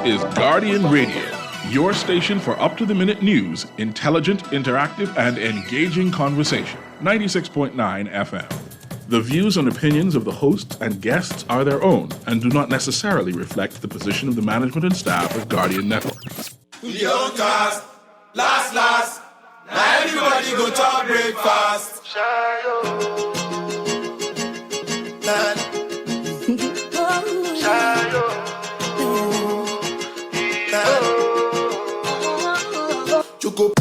is Guardian Radio, your station for up-to-the-minute news, intelligent, interactive, and engaging conversation. 96.9 FM. The views and opinions of the hosts and guests are their own and do not necessarily reflect the position of the management and staff of Guardian Network. The outcast, last, now everybody go talk breakfast. Chuko.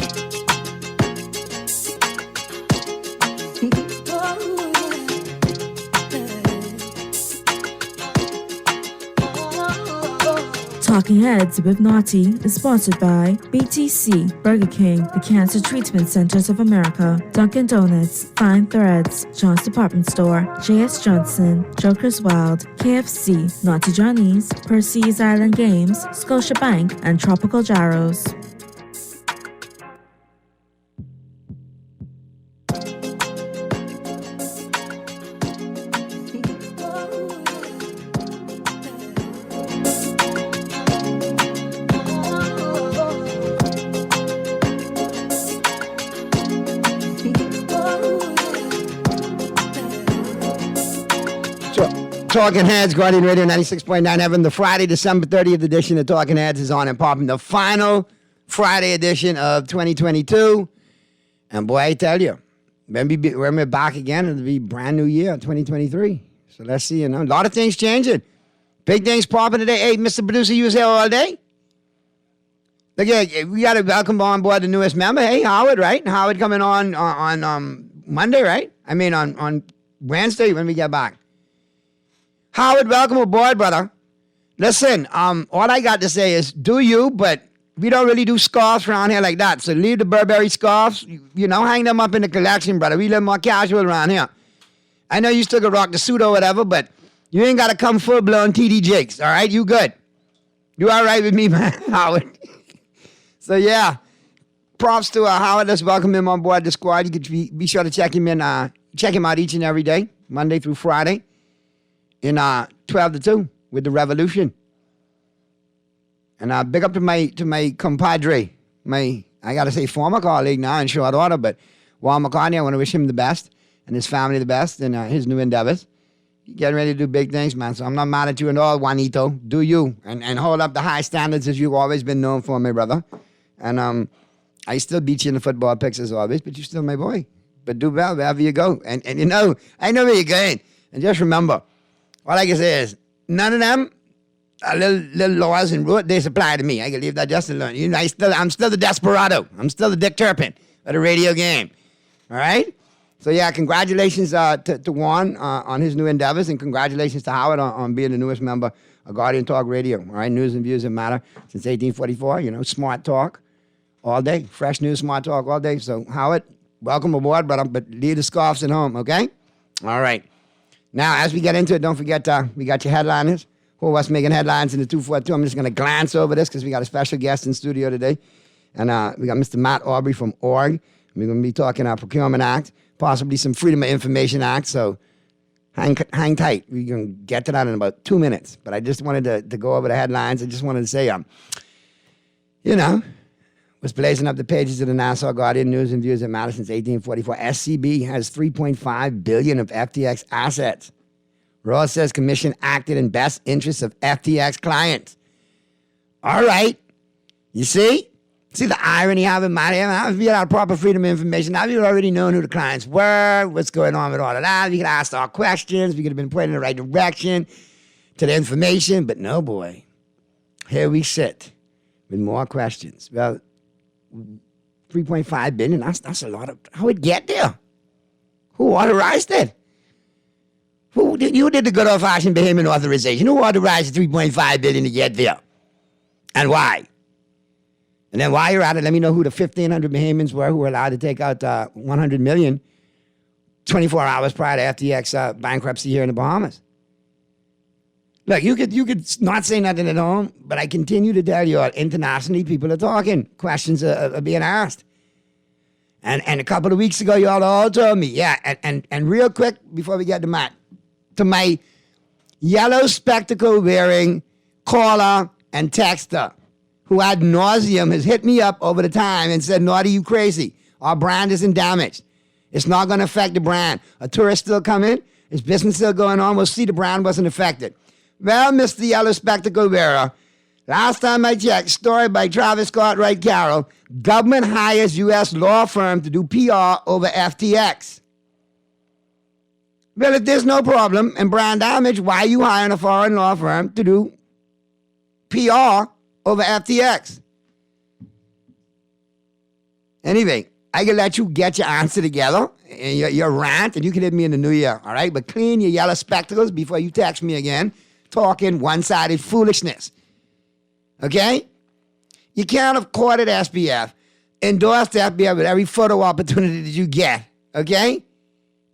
Talking Heads with Naughty is sponsored by BTC, Burger King, the Cancer Treatment Centers of America, Dunkin' Donuts, Fine Threads, John's Department Store, J.S. Johnson, Joker's Wild, KFC, Naughty Johnny's, Percy's Island Games, Scotiabank, and Tropical Jarrows. Talking Heads, Guardian Radio 96.9 FM. The Friday, December 30th edition of Talking Heads is on and popping. The final Friday edition of 2022. And boy, I tell you, when we're back again, it'll be brand new year, 2023. So let's see, a lot of things changing. Big things popping today. Hey, Mr. Producer, you was here all day? Look, yeah, we got to welcome on board the newest member. Hey, Howard, right? Howard coming on Monday, right? I mean, on Wednesday when we get back. Howard, welcome aboard, brother. Listen, all I got to say is do you, but we don't really do scarves around here like that. So leave the Burberry scarves, hang them up in the collection, brother. We live more casual around here. I know you still could rock the suit or whatever, but you ain't got to come full-blown TD Jakes, all right? You good. You all right with me, man, Howard? So, yeah, props to Howard. Let's welcome him on board the squad. You could be sure to check him out each and every day, Monday through Friday. In 12 to 2 with the Revolution. And big up to my compadre, I gotta say former colleague now in short order, but Juan McCartney, I want to wish him the best and his family the best in his new endeavors. You're getting ready to do big things, man, so I'm not mad at you at all, Juanito. Do you, and hold up the high standards as you've always been known for, my brother. And I still beat you in the football picks as always, but you're still my boy. But do well wherever you go. And I know where you're going. And just remember, all I can say is, none of them little laws and rules, they apply to me. I can leave that just alone. I'm still the desperado. I'm still the Dick Turpin of the radio game. All right? So, yeah, congratulations to Juan on his new endeavors, and congratulations to Howard on being the newest member of Guardian Talk Radio. All right? News and views that matter since 1844. Smart talk all day. Fresh news, smart talk all day. So, Howard, welcome aboard, but leave the scarves at home, okay? All right. Now, as we get into it, don't forget we got your headliners. Who of us making headlines in the 242? I'm just going to glance over this because we got a special guest in studio today. And we got Mr. Matt Aubrey from ORG. We're going to be talking our Procurement Act, possibly some Freedom of Information Act. So hang tight. We're going to get to that in about 2 minutes. But I just wanted to go over the headlines. I just wanted to say, was blazing up the pages of the Nassau Guardian News and Views that matter since 1844. SCB has $3.5 billion of FTX assets. Ross says commission acted in best interest of FTX clients. All right. You see? See the irony of it, man? Now, if you had proper freedom of information, now you'd already known who the clients were, what's going on with all of that. We could ask our questions. We could have been pointed in the right direction to the information. But no, boy. Here we sit with more questions. Well, $3.5 billion, that's a lot of, how it get there? Who authorized it? You did the good old-fashioned Bahamian authorization. Who authorized the $3.5 billion to get there? And why? And then while you're at it, let me know who the 1,500 Bahamians were who were allowed to take out $100 million 24 hours prior to FTX bankruptcy here in the Bahamas. Look, you could not say nothing at home, but I continue to tell you, internationally, people are talking. Questions are being asked. And a couple of weeks ago, you all told me, yeah, and real quick, before we get to my yellow spectacle-wearing caller, and Texter, who ad nauseum has hit me up over the time and said, Naughty, you crazy. Our brand isn't damaged. It's not going to affect the brand. A tourist still come in. His business still going on. We'll see the brand wasn't affected. Well, Mr. Yellow Spectacle Bearer, last time I checked, story by Travis Scott Wright Carroll, government hires U.S. law firm to do PR over FTX. Well, if there's no problem in brand damage, why are you hiring a foreign law firm to do PR over FTX? Anyway, I can let you get your answer together and your rant, and you can hit me in the new year, all right? But clean your yellow spectacles before you text me again, talking one-sided foolishness, okay? You can't have courted SBF, endorsed SBF with every photo opportunity that you get, okay?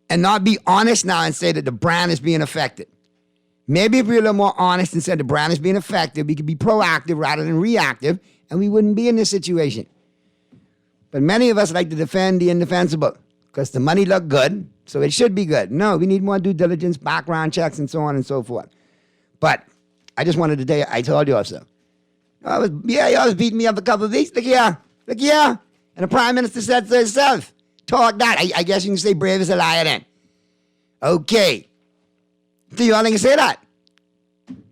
And not be honest now and say that the brand is being affected. Maybe if we were a little more honest and said the brand is being affected, we could be proactive rather than reactive, and we wouldn't be in this situation. But many of us like to defend the indefensible because the money looked good, so it should be good. No, we need more due diligence, background checks, and so on and so forth. But I just wanted to tell you, I told you also. You always beat me up a couple of weeks. Look here. And the Prime Minister said so himself. Talk that. I guess you can say brave as a lion then. Okay. So you all can say that.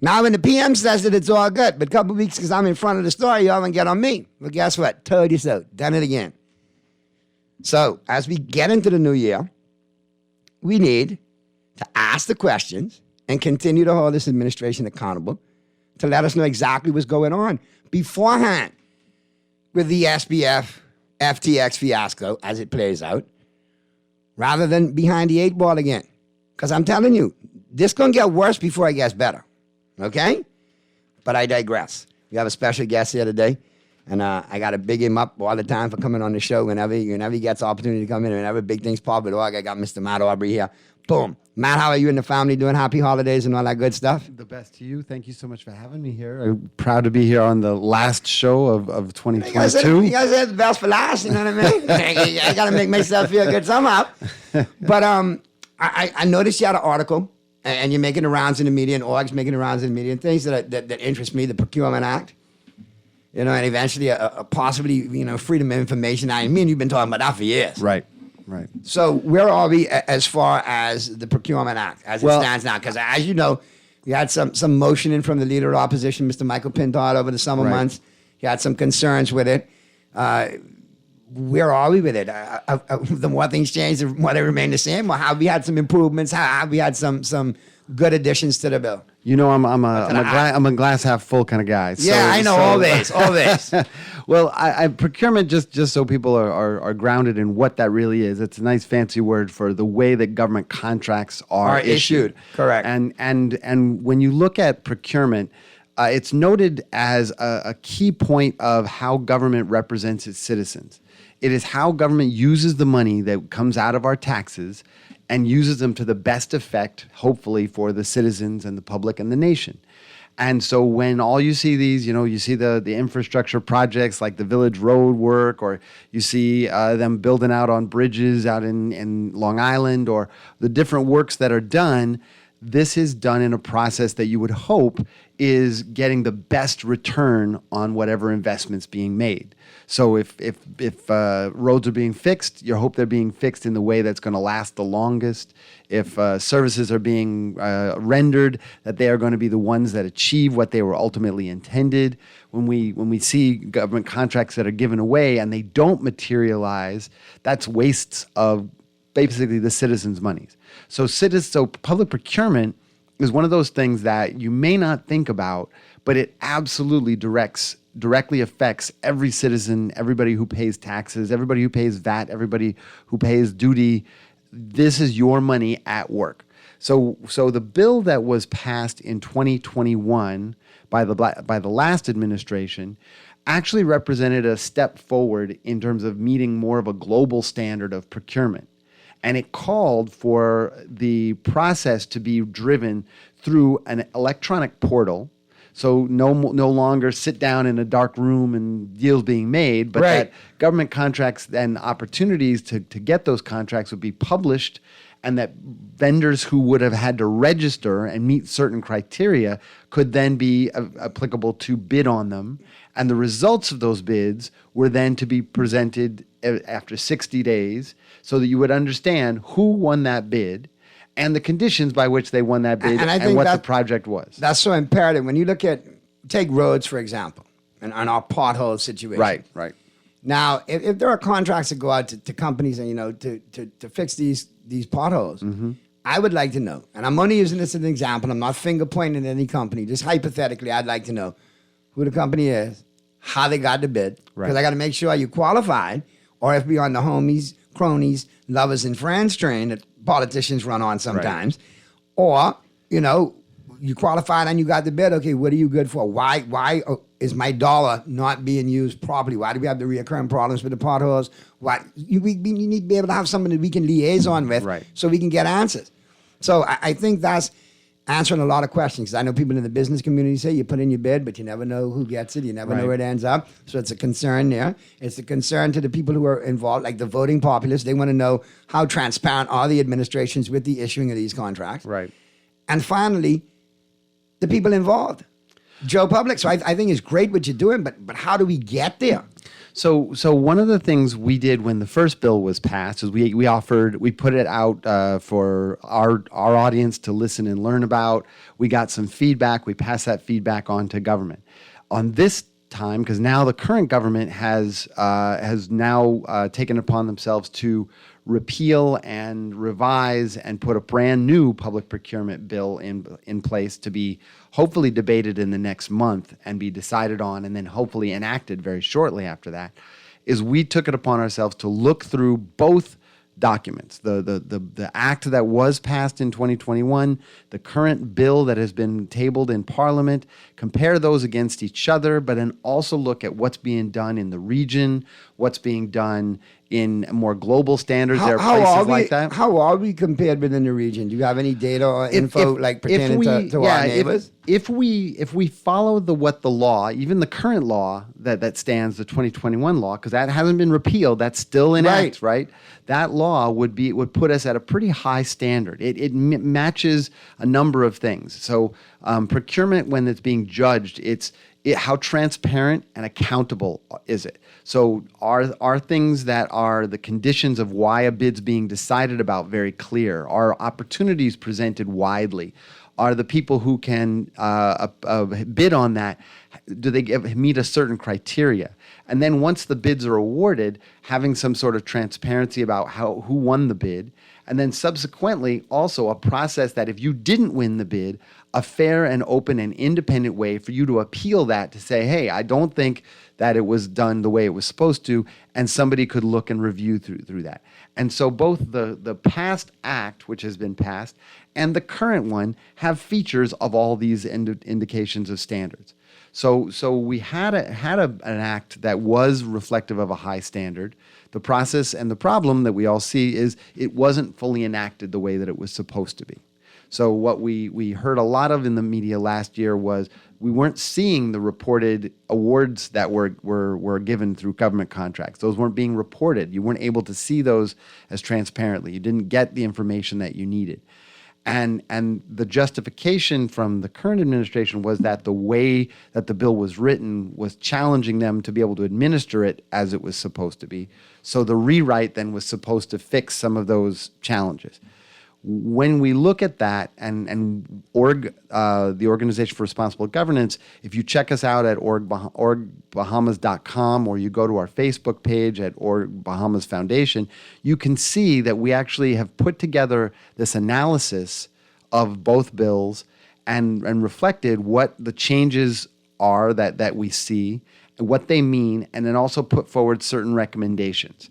Now when the PM says that it's all good, but a couple of weeks because I'm in front of the story, you all can get on me. But guess what? Told you so. Done it again. So as we get into the new year, we need to ask the questions and continue to hold this administration accountable to let us know exactly what's going on beforehand with the SBF FTX fiasco as it plays out, rather than behind the eight ball again. Because I'm telling you, this going to get worse before it gets better. Okay? But I digress. We have a special guest here today, and I got to big him up all the time for coming on the show whenever he gets the opportunity to come in, whenever big things pop at org. I got Mr. Matt Aubrey here. Boom. Matt, how are you and the family doing? Happy holidays and all that good stuff? The best to you. Thank you so much for having me here. I'm proud to be here on the last show of 2022. You guys said the best for last, you know what I mean? I got to make myself feel good somehow. But I noticed you had an article, and you're making the rounds in the media, and org's making the rounds in the media, and things that interest me, the Procurement Act, and eventually possibly, Freedom of Information Act. Me and you've been talking about that for years. Right. So where are we as far as the Procurement Act as it stands now? Because as you know, we had some motioning from the leader of the opposition, Mr. Michael Pintard, over the summer months. He had some concerns with it. Where are we with it? The more things change, the more they remain the same? Or have we had some improvements? Have we had some good additions to the bill? I'm a glass half full kind of guy. Yeah, I know, always. Well, I procurement, just so people are grounded in what that really is. It's a nice fancy word for the way that government contracts are issued. Correct. And when you look at procurement, it's noted as a key point of how government represents its citizens. It is how government uses the money that comes out of our taxes and uses them to the best effect, hopefully, for the citizens and the public and the nation. And so when all you see these, you see the infrastructure projects like the Village Road work, or you see them building out on bridges out in Long Island, or the different works that are done, this is done in a process that you would hope is getting the best return on whatever investment's being made. So if roads are being fixed, you hope they're being fixed in the way that's going to last the longest. If services are being rendered, that they are going to be the ones that achieve what they were ultimately intended. When we see government contracts that are given away and they don't materialize, that's wastes of basically the citizens' monies. So public procurement is one of those things that you may not think about, but it absolutely directly affects every citizen, everybody who pays taxes, everybody who pays VAT, everybody who pays duty. This is your money at work. So the bill that was passed in 2021 by the last administration actually represented a step forward in terms of meeting more of a global standard of procurement. And it called for the process to be driven through an electronic portal. So no longer sit down in a dark room and deals being made, but that government contracts and opportunities to get those contracts would be published and that vendors who would have had to register and meet certain criteria could then be applicable to bid on them. And the results of those bids were then to be presented after 60 days so that you would understand who won that bid and the conditions by which they won that bid And I and think what the that- project was. That's so imperative. When you look at, take roads, for example, and our pothole situation. Right. Now, if there are contracts that go out to companies and, to fix these potholes, I would like to know, and I'm only using this as an example, I'm not finger pointing at any company, just hypothetically, I'd like to know who the company is, how they got the bid, because I got to make sure you qualified, or if we're on the homies, cronies, lovers, and friends train that politicians run on sometimes, or, you qualified and you got the bid, okay, what are you good for? Why is my dollar not being used properly? Why do we have the reoccurring problems with the potholes? We need to be able to have someone that we can liaison with so we can get answers. So I think that's answering a lot of questions. I know people in the business community say you put in your bid, but you never know who gets it. You never know where it ends up. So it's a concern there. It's a concern to the people who are involved, like the voting populace. They want to know how transparent are the administrations with the issuing of these contracts. Right. And finally, the people involved, Joe Public. So I think it's great what you're doing, but how do we get there? So one of the things we did when the first bill was passed is we put it out for our audience to listen and learn about. We got some feedback. We passed that feedback on to government. On this time, because now the current government has now taken upon themselves to repeal and revise and put a brand new public procurement bill in place to be hopefully debated in the next month and be decided on and then hopefully enacted very shortly after that, is we took it upon ourselves to look through both documents, the act that was passed in 2021, the current bill that has been tabled in Parliament, compare those against each other, but then also look at what's being done in the region, what's being done in more global standards. There are places like that. How are we compared within the region? Do you have any data or info pertaining to our neighbors? If we follow what the law, even the current law that stands, the 2021 law, because that hasn't been repealed, that's still in act, right? That law would put us at a pretty high standard. It matches a number of things. So procurement, when it's being judged, how transparent and accountable is it? So are things that are the conditions of why a bid's being decided about very clear? Are opportunities presented widely? Are the people who can bid on that, do they meet a certain criteria? And then once the bids are awarded, having some sort of transparency about who won the bid, and then subsequently also a process that if you didn't win the bid, a fair and open and independent way for you to appeal that, to say, hey, I don't think that it was done the way it was supposed to, and somebody could look and review through that. And so both the past act, which has been passed, and the current one have features of all these indications of standards. So we had an act that was reflective of a high standard. The process and the problem that we all see is it wasn't fully enacted the way that it was supposed to be. So what we heard a lot of in the media last year was we weren't seeing the reported awards that were given through government contracts. Those weren't being reported. You weren't able to see those as transparently. You didn't get the information that you needed. And the justification from the current administration was that the way that the bill was written was challenging them to be able to administer it as it was supposed to be. So the rewrite then was supposed to fix some of those challenges. When we look at that and the Organization for Responsible Governance, if you check us out at orgbahamas.com or you go to our Facebook page at Org Bahamas Foundation, you can see that we actually have put together this analysis of both bills and reflected what the changes are that we see and what they mean, and then also put forward certain recommendations.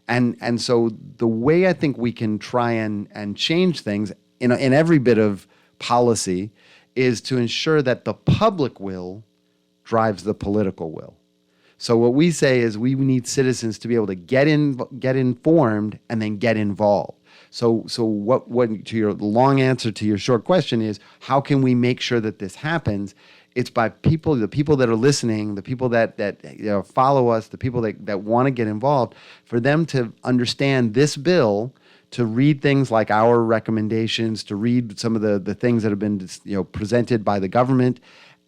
And so the way I think we can try and change things in every bit of policy is to ensure that the public will drives the political will. So what we say is we need citizens to be able to get informed and then get involved. So what to your long answer to your short question is, how can we make sure that this happens? It's by the people that are listening, the people that follow us, the people that want to get involved, for them to understand this bill to read things like our recommendations, to read some of the things that have been presented by the government,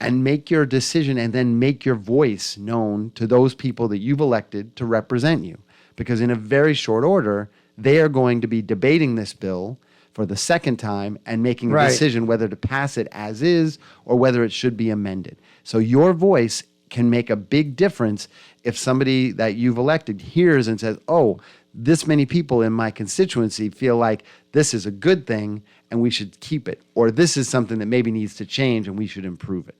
and make your decision, and then make your voice known to those people that you've elected to represent you. Because in a very short order, they are going to be debating this bill for the second time and making a decision whether to pass it as is or whether it should be amended. So your voice can make a big difference if somebody that you've elected hears and says, oh, this many people in my constituency feel like this is a good thing and we should keep it, or this is something that maybe needs to change and we should improve it.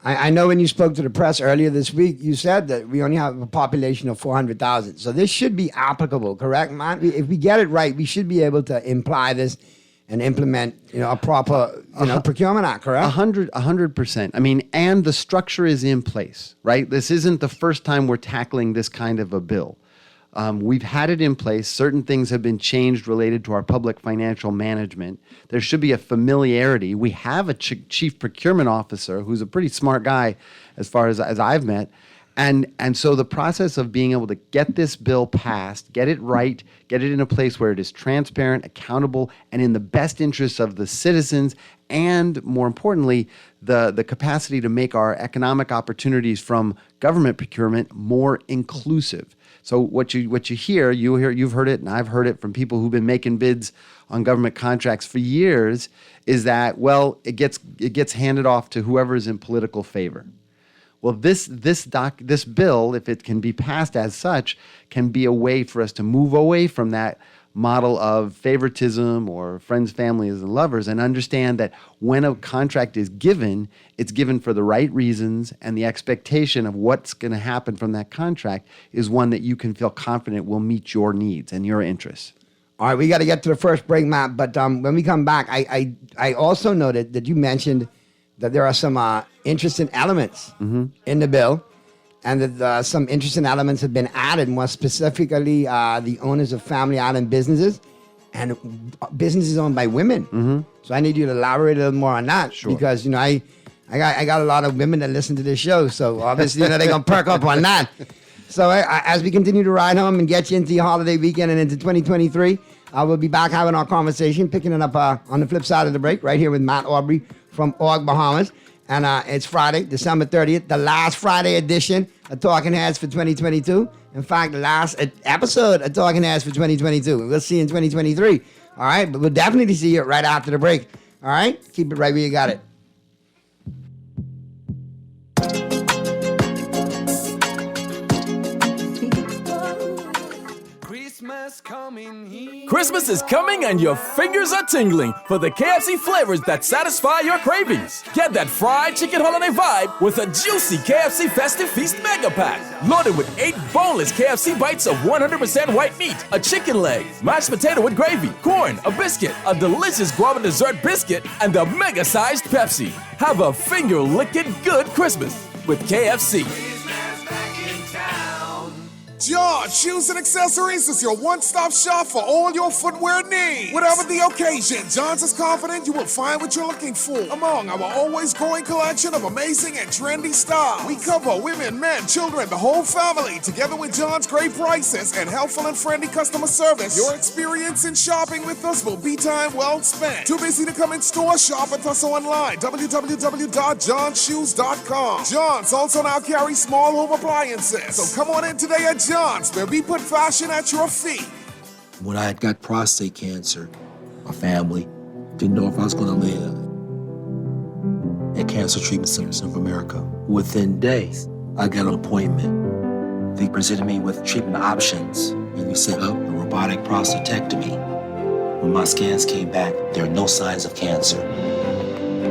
I know when you spoke to the press earlier this week, you said that we only have a population of 400,000. So this should be applicable, correct, man? If we get it right, we should be able to imply this and implement, a proper, procurement act, correct? 100%. I mean, and the structure is in place, right? This isn't the first time we're tackling this kind of a bill. We've had it in place. Certain things have been changed related to our public financial management. There should be a familiarity. We have a chief procurement officer who's a pretty smart guy as far as I've met. And so the process of being able to get this bill passed, get it right, get it in a place where it is transparent, accountable, and in the best interests of the citizens, and more importantly, the capacity to make our economic opportunities from government procurement more inclusive. So what you hear, you've heard it, and I've heard it from people who've been making bids on government contracts for years, is that, well, it gets handed off to whoever is in political favor. Well, this bill, if it can be passed as such, can be a way for us to move away from that model of favoritism or friends, families, and lovers, and understand that when a contract is given, it's given for the right reasons, and the expectation of what's going to happen from that contract is one that you can feel confident will meet your needs and your interests. All right, we got to get to the first break, Matt, but when we come back, I also noted that you mentioned that there are some interesting elements in the bill, and that some interesting elements have been added, more specifically the owners of family island businesses and businesses owned by women. So I need you to elaborate a little more on that, because I got a lot of women that listen to this show, so obviously they're gonna perk up on that. So as we continue to ride home and get you into your holiday weekend and into 2023, we'll be back having our conversation, picking it up on the flip side of the break, right here with Matt Aubrey from Org Bahamas. And it's Friday, December 30th, the last Friday edition of Talking Heads for 2022. In fact, the last episode of Talking Heads for 2022. We'll see you in 2023. All right? But we'll definitely see you right after the break. All right? Keep it right where you got it. Christmas is coming and your fingers are tingling for the KFC flavors that satisfy your cravings. Get that fried chicken holiday vibe with a juicy KFC Festive Feast Mega Pack. Loaded with 8 boneless KFC bites of 100% white meat, a chicken leg, mashed potato with gravy, corn, a biscuit, a delicious guava dessert biscuit, and a mega-sized Pepsi. Have a finger-licking good Christmas with KFC. John Shoes and Accessories is your one-stop shop for all your footwear needs. Whatever the occasion, John's is confident you will find what you're looking for among our always growing collection of amazing and trendy styles. We cover women, men, children, the whole family. Together with John's great prices and helpful and friendly customer service, your experience in shopping with us will be time well spent. Too busy to come in store? Shop with us online. www.johnshoes.com. John's also now carries small home appliances. So come on in today at John's, where we put fashion at your feet. When I had got prostate cancer, my family didn't know if I was going to live. At Cancer Treatment Centers of America, within days, I got an appointment. They presented me with treatment options, and we set up a robotic prostatectomy. When my scans came back, there are no signs of cancer.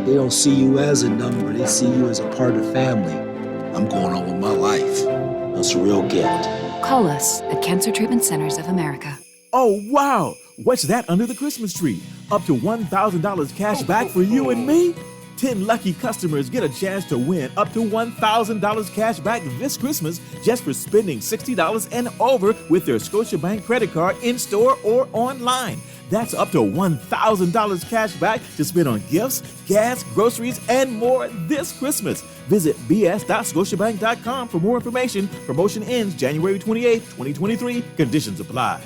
They don't see you as a number, they see you as a part of the family. I'm going on with my life. That's a real gift. Call us at Cancer Treatment Centers of America. Oh, wow! What's that under the Christmas tree? Up to $1,000 cash back for you and me? 10 lucky customers get a chance to win up to $1,000 cash back this Christmas just for spending $60 and over with their Scotiabank credit card in-store or online. That's up to $1,000 cash back to spend on gifts, gas, groceries, and more this Christmas. Visit bs.scotiabank.com for more information. Promotion ends January 28, 2023. Conditions apply.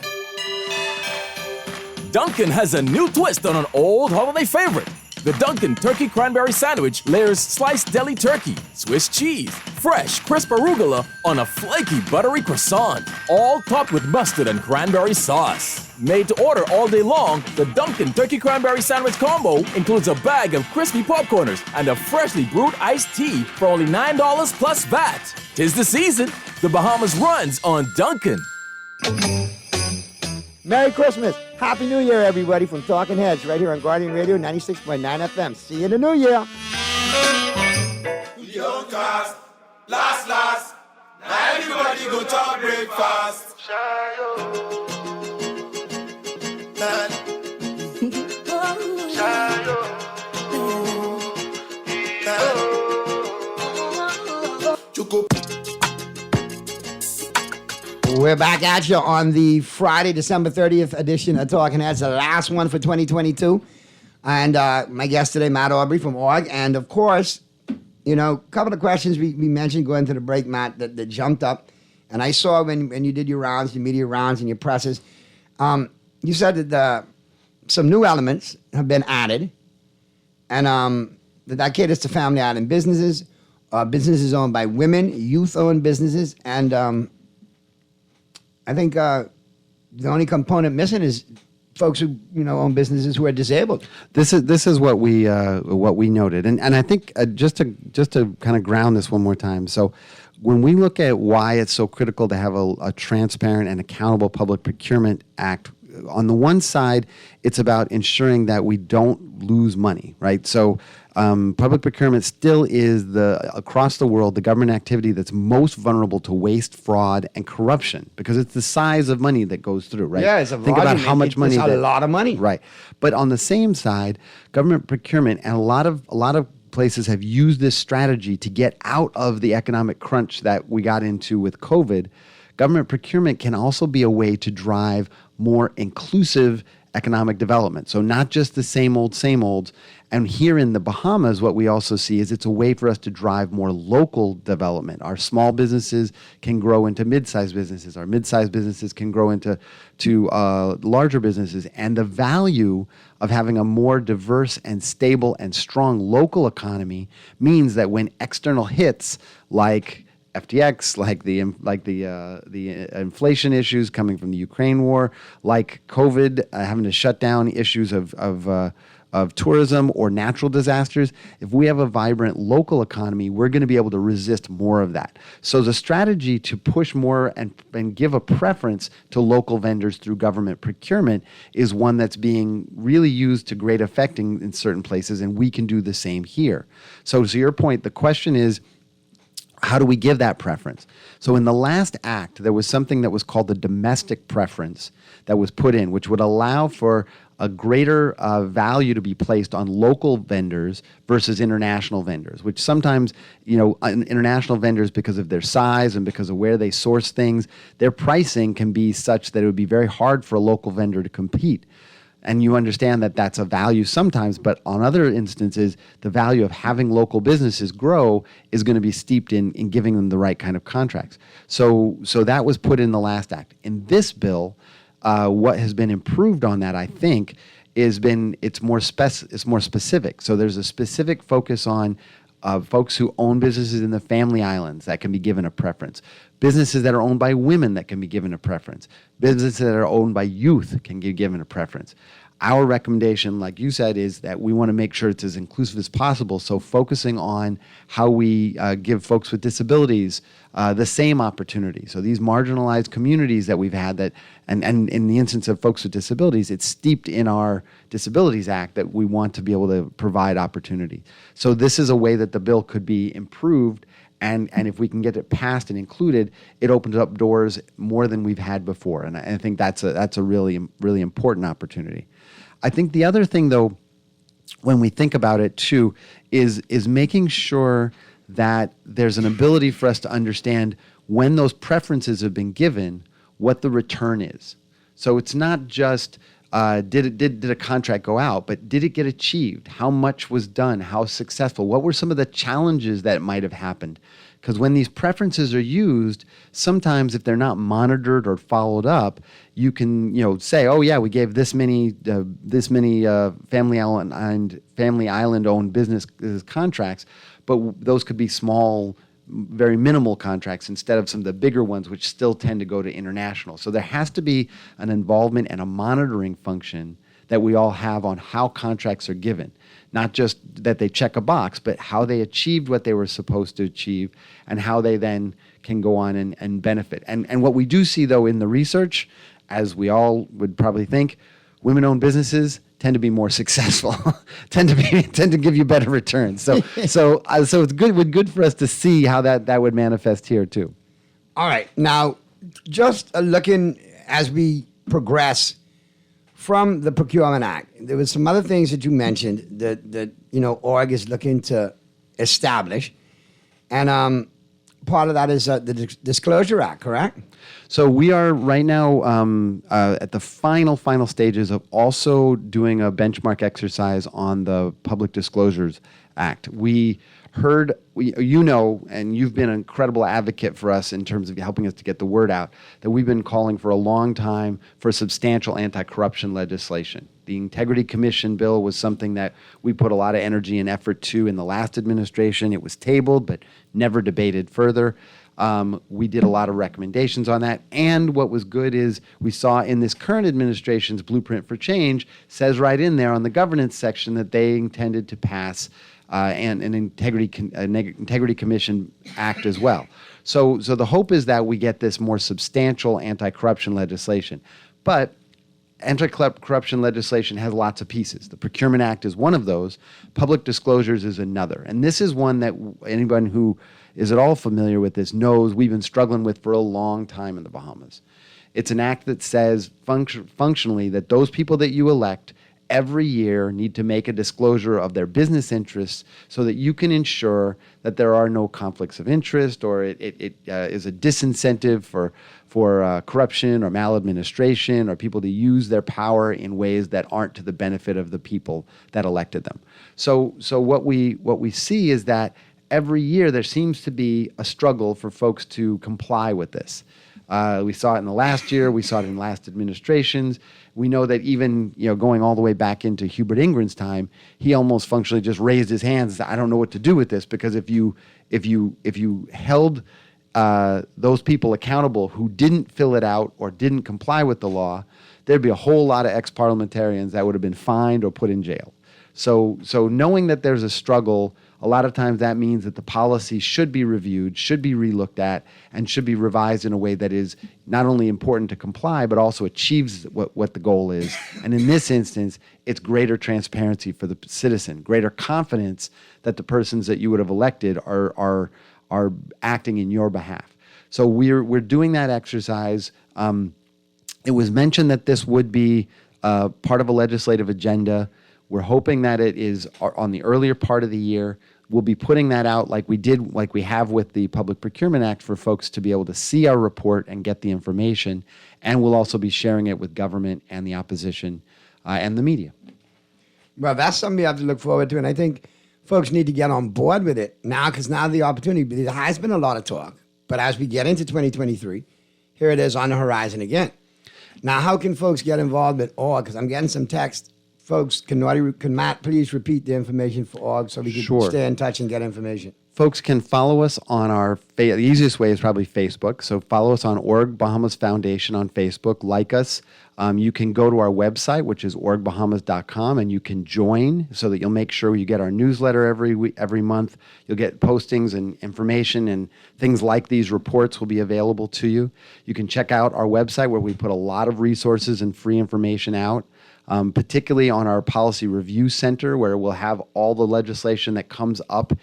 Dunkin' has a new twist on an old holiday favorite. The Dunkin' Turkey Cranberry Sandwich layers sliced deli turkey, Swiss cheese, fresh, crisp arugula on a flaky, buttery croissant, all topped with mustard and cranberry sauce. Made to order all day long, the Dunkin' Turkey Cranberry Sandwich combo includes a bag of crispy popcorners and a freshly brewed iced tea for only $9 plus VAT. 'Tis the season. The Bahamas runs on Dunkin'. Merry Christmas. Happy New Year, everybody, from Talking Heads right here on Guardian Radio 96.9 FM. See you in the new year. Young cast, last, now everybody go to breakfast. We're back at you on the Friday, December 30th edition of Talking Heads, the last one for 2022. And my guest today, Matt Aubrey from Org. And of course, you know, a couple of questions we mentioned going to the break, Matt, that jumped up. And I saw when you did your rounds, your media rounds and your presses, you said that some new elements have been added. And that caters to family island businesses, businesses owned by women, youth-owned businesses, and I think the only component missing is folks who own businesses who are disabled. This is what we noted, and I think just to kind of ground this one more time. So when we look at why it's so critical to have a transparent and accountable Public Procurement Act, on the one side, it's about ensuring that we don't lose money, right? So public procurement still is across the world, the government activity that's most vulnerable to waste, fraud, and corruption because it's the size of money that goes through, right? Yeah, it's a Think about how much money. It's a lot of money. Right. But on the same side, government procurement and a lot of places have used this strategy to get out of the economic crunch that we got into with COVID. Government procurement can also be a way to drive more inclusive economic development. So not just the same olds. And here in the Bahamas, what we also see is it's a way for us to drive more local development. Our small businesses can grow into mid-sized businesses. Our mid-sized businesses can grow into larger businesses. And the value of having a more diverse and stable and strong local economy means that when external hits like FTX, like the inflation issues coming from the Ukraine war, like COVID, having to shut down issues of tourism or natural disasters. If we have a vibrant local economy, we're going to be able to resist more of that. So the strategy to push more and give a preference to local vendors through government procurement is one that's being really used to great effect in certain places, and we can do the same here. So to your point, the question is, how do we give that preference? So in the last act, there was something that was called the domestic preference that was put in, which would allow for a greater value to be placed on local vendors versus international vendors, which sometimes, international vendors, because of their size and because of where they source things, their pricing can be such that it would be very hard for a local vendor to compete. And you understand that that's a value sometimes, but on other instances, the value of having local businesses grow is going to be steeped in giving them the right kind of contracts. So that was put in the last act. In this bill, what has been improved on that, I think, it's more specific. So there's a specific focus on folks who own businesses in the family islands that can be given a preference. Businesses that are owned by women that can be given a preference. Businesses that are owned by youth can be given a preference. Our recommendation, like you said, is that we want to make sure it's as inclusive as possible. So focusing on how we give folks with disabilities the same opportunity. So these marginalized communities that we've had and in the instance of folks with disabilities, it's steeped in our Disabilities Act that we want to be able to provide opportunity. So this is a way that the bill could be improved. And if we can get it passed and included, it opens up doors more than we've had before. And I think that's a really, really important opportunity. I think the other thing, though, when we think about it, too, is making sure that there's an ability for us to understand when those preferences have been given, what the return is. So it's not just did a contract go out, but did it get achieved? How much was done? How successful? What were some of the challenges that might have happened? Because when these preferences are used, sometimes if they're not monitored or followed up, you can say, oh yeah, we gave this many Family Island owned business contracts, but those could be small, very minimal contracts instead of some of the bigger ones, which still tend to go to international. So there has to be an involvement and a monitoring function that we all have on how contracts are given. Not just that they check a box, but how they achieved what they were supposed to achieve and how they then can go on and benefit. And what we do see, though, in the research, as we all would probably think, women-owned businesses tend to be more successful, tend to give you better returns. So it's good for us to see how that would manifest here too. All right. Now, just looking as we progress from the Procurement Act, there was some other things that you mentioned that org is looking to establish, and part of that is the Disclosure Act, correct? So we are right now at the final stages of also doing a benchmark exercise on the Public Disclosures Act. We heard, and you've been an incredible advocate for us in terms of helping us to get the word out, that we've been calling for a long time for substantial anti-corruption legislation. The Integrity Commission bill was something that we put a lot of energy and effort to in the last administration. It was tabled, but never debated further. We did a lot of recommendations on that. And what was good is we saw in this current administration's Blueprint for Change says right in there on the governance section that they intended to pass and an Integrity Commission Act as well. So the hope is that we get this more substantial anti-corruption legislation. But anti-corruption legislation has lots of pieces. The Procurement Act is one of those. Public disclosures is another. And this is one that anyone who is at all familiar with this knows we've been struggling with for a long time in the Bahamas. It's an act that says functionally that those people that you elect every year need to make a disclosure of their business interests so that you can ensure that there are no conflicts of interest or it is a disincentive for corruption or maladministration or people to use their power in ways that aren't to the benefit of the people that elected them. So what we see is that every year there seems to be a struggle for folks to comply with this. We saw it in the last year. We saw it in last administrations. We know that even going all the way back into Hubert Ingram's time, he almost functionally just raised his hands and said, I don't know what to do with this, because if you held those people accountable who didn't fill it out or didn't comply with the law, there'd be a whole lot of ex-parliamentarians that would have been fined or put in jail. So knowing that there's a struggle, a lot of times that means that the policy should be reviewed, should be relooked at, and should be revised in a way that is not only important to comply, but also achieves what the goal is. And in this instance, it's greater transparency for the citizen, greater confidence that the persons that you would have elected are acting in your behalf. So we're doing that exercise. It was mentioned that this would be part of a legislative agenda. We're hoping that it is on the earlier part of the year. We'll be putting that out like we have with the Public Procurement Act for folks to be able to see our report and get the information. And we'll also be sharing it with government and the opposition and the media. Well, that's something you have to look forward to. And I think folks need to get on board with it now, because now the opportunity, there has been a lot of talk. But as we get into 2023, here it is on the horizon again. Now, how can folks get involved with org? Because I'm getting some text. Folks, can Matt please repeat the information for org so we can stay in touch and get information? Folks can follow us on the easiest way is probably Facebook. So follow us on Org Bahamas Foundation on Facebook. Like us. You can go to our website, which is orgbahamas.com, and you can join so that you'll make sure you get our newsletter every month. You'll get postings and information, and things like these reports will be available to you. You can check out our website where we put a lot of resources and free information out. Particularly on our Policy Review Center, where we'll have all the legislation that comes up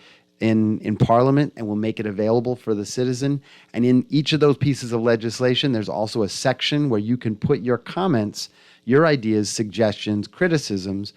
in Parliament, and we'll make it available for the citizen. And in each of those pieces of legislation, there's also a section where you can put your comments, your ideas, suggestions, criticisms,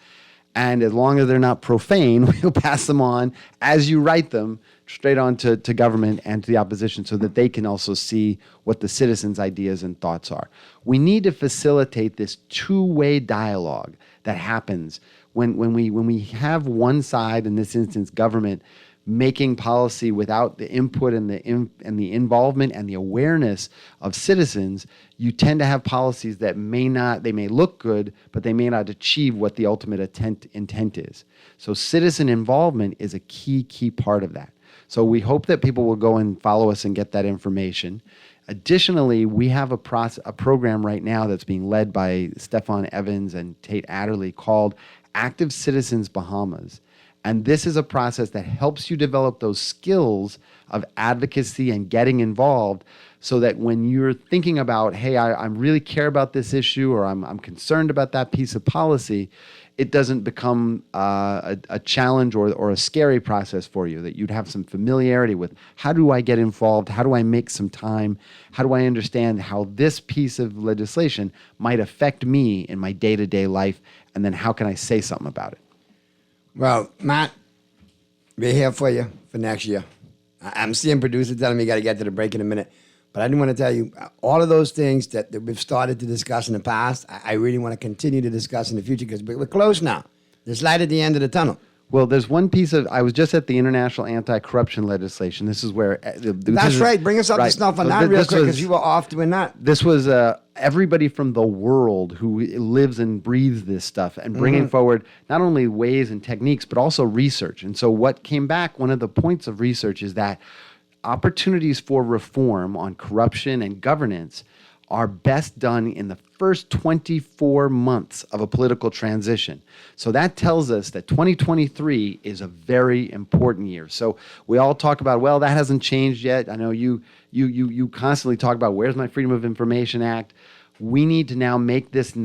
and as long as they're not profane, we'll pass them on as you write them straight on to government and to the opposition so that they can also see what the citizens' ideas and thoughts are. We need to facilitate this two-way dialogue that happens when we have one side, in this instance government, making policy without the input and the involvement and the awareness of citizens, you tend to have policies that may look good, but they may not achieve what the ultimate intent is. So citizen involvement is a key part of that. So we hope that people will go and follow us and get that information. Additionally, we have a program right now that's being led by Stefan Evans and Tate Adderley called Active Citizens Bahamas. And this is a process that helps you develop those skills of advocacy and getting involved so that when you're thinking about, hey, I really care about this issue or I'm concerned about that piece of policy, it doesn't become a challenge or a scary process for you, that you'd have some familiarity with how do I get involved, how do I make some time, how do I understand how this piece of legislation might affect me in my day-to-day life, and then how can I say something about it? Well, Matt, we're here for you for next year. I'm seeing producers telling me you got to get to the break in a minute. But I didn't want to tell you, all of those things that we've started to discuss in the past, I really want to continue to discuss in the future because we're close now. There's light at the end of the tunnel. Well, there's one piece I was just at the international anti-corruption legislation. This is where... That's right. Bring us up to snuff on that real quick because you were off doing that. This was everybody from the world who lives and breathes this stuff and bringing forward not only ways and techniques, but also research. And so what came back, one of the points of research is that opportunities for reform on corruption and governance are best done in the first 24 months of a political transition. So that tells us that 2023 is a very important year. So we all talk about, well, that hasn't changed yet. I know you constantly talk about, where's my Freedom of Information Act? We need to now make this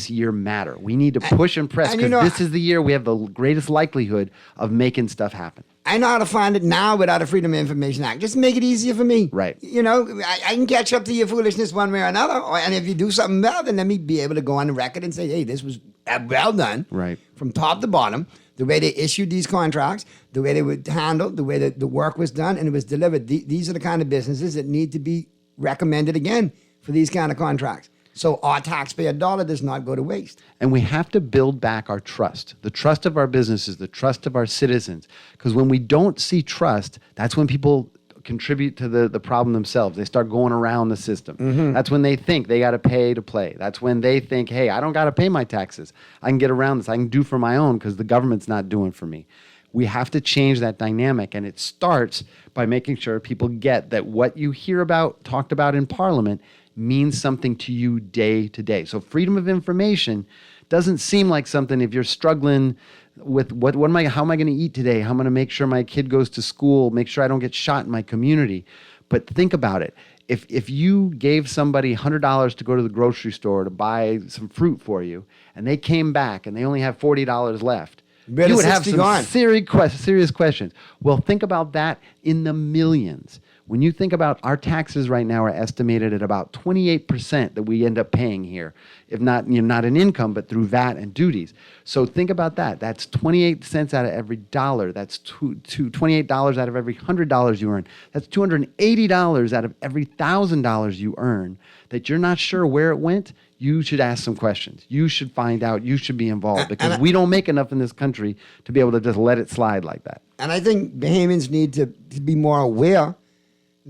year matter. We need to push and press because this is the year we have the greatest likelihood of making stuff happen. I know how to find it now without a Freedom of Information Act. Just make it easier for me. Right. You know, I can catch up to your foolishness one way or another. And if you do something well, then let me be able to go on the record and say, hey, this was well done. Right. From top to bottom, the way they issued these contracts, the way they were handled, the way that the work was done, and it was delivered. These are the kind of businesses that need to be recommended again for these kind of contracts. So our taxpayer dollar does not go to waste. And we have to build back our trust, the trust of our businesses, the trust of our citizens. Because when we don't see trust, that's when people contribute to the problem themselves. They start going around the system. That's when they think they got to pay to play. That's when they think, hey, I don't got to pay my taxes. I can get around this. I can do for my own because the government's not doing for me. We have to change that dynamic. And it starts by making sure people get that what you hear about, talked about in Parliament, means something to you day to day. So freedom of information doesn't seem like something if you're struggling with how am I going to eat today? How am I going to make sure my kid goes to school, make sure I don't get shot in my community. But think about it. If you gave somebody $100 to go to the grocery store to buy some fruit for you, and they came back and they only have $40 left, you would have some serious questions. Well, think about that in the millions. When you think about our taxes right now are estimated at about 28% that we end up paying here, if not, not in income, but through VAT and duties. So think about that. That's 28 cents out of every dollar. That's $28 out of every $100 you earn. That's $280 out of every $1,000 you earn that you're not sure where it went. You should ask some questions. You should find out. You should be involved because we don't make enough in this country to be able to just let it slide like that. And I think Bahamians need to be more aware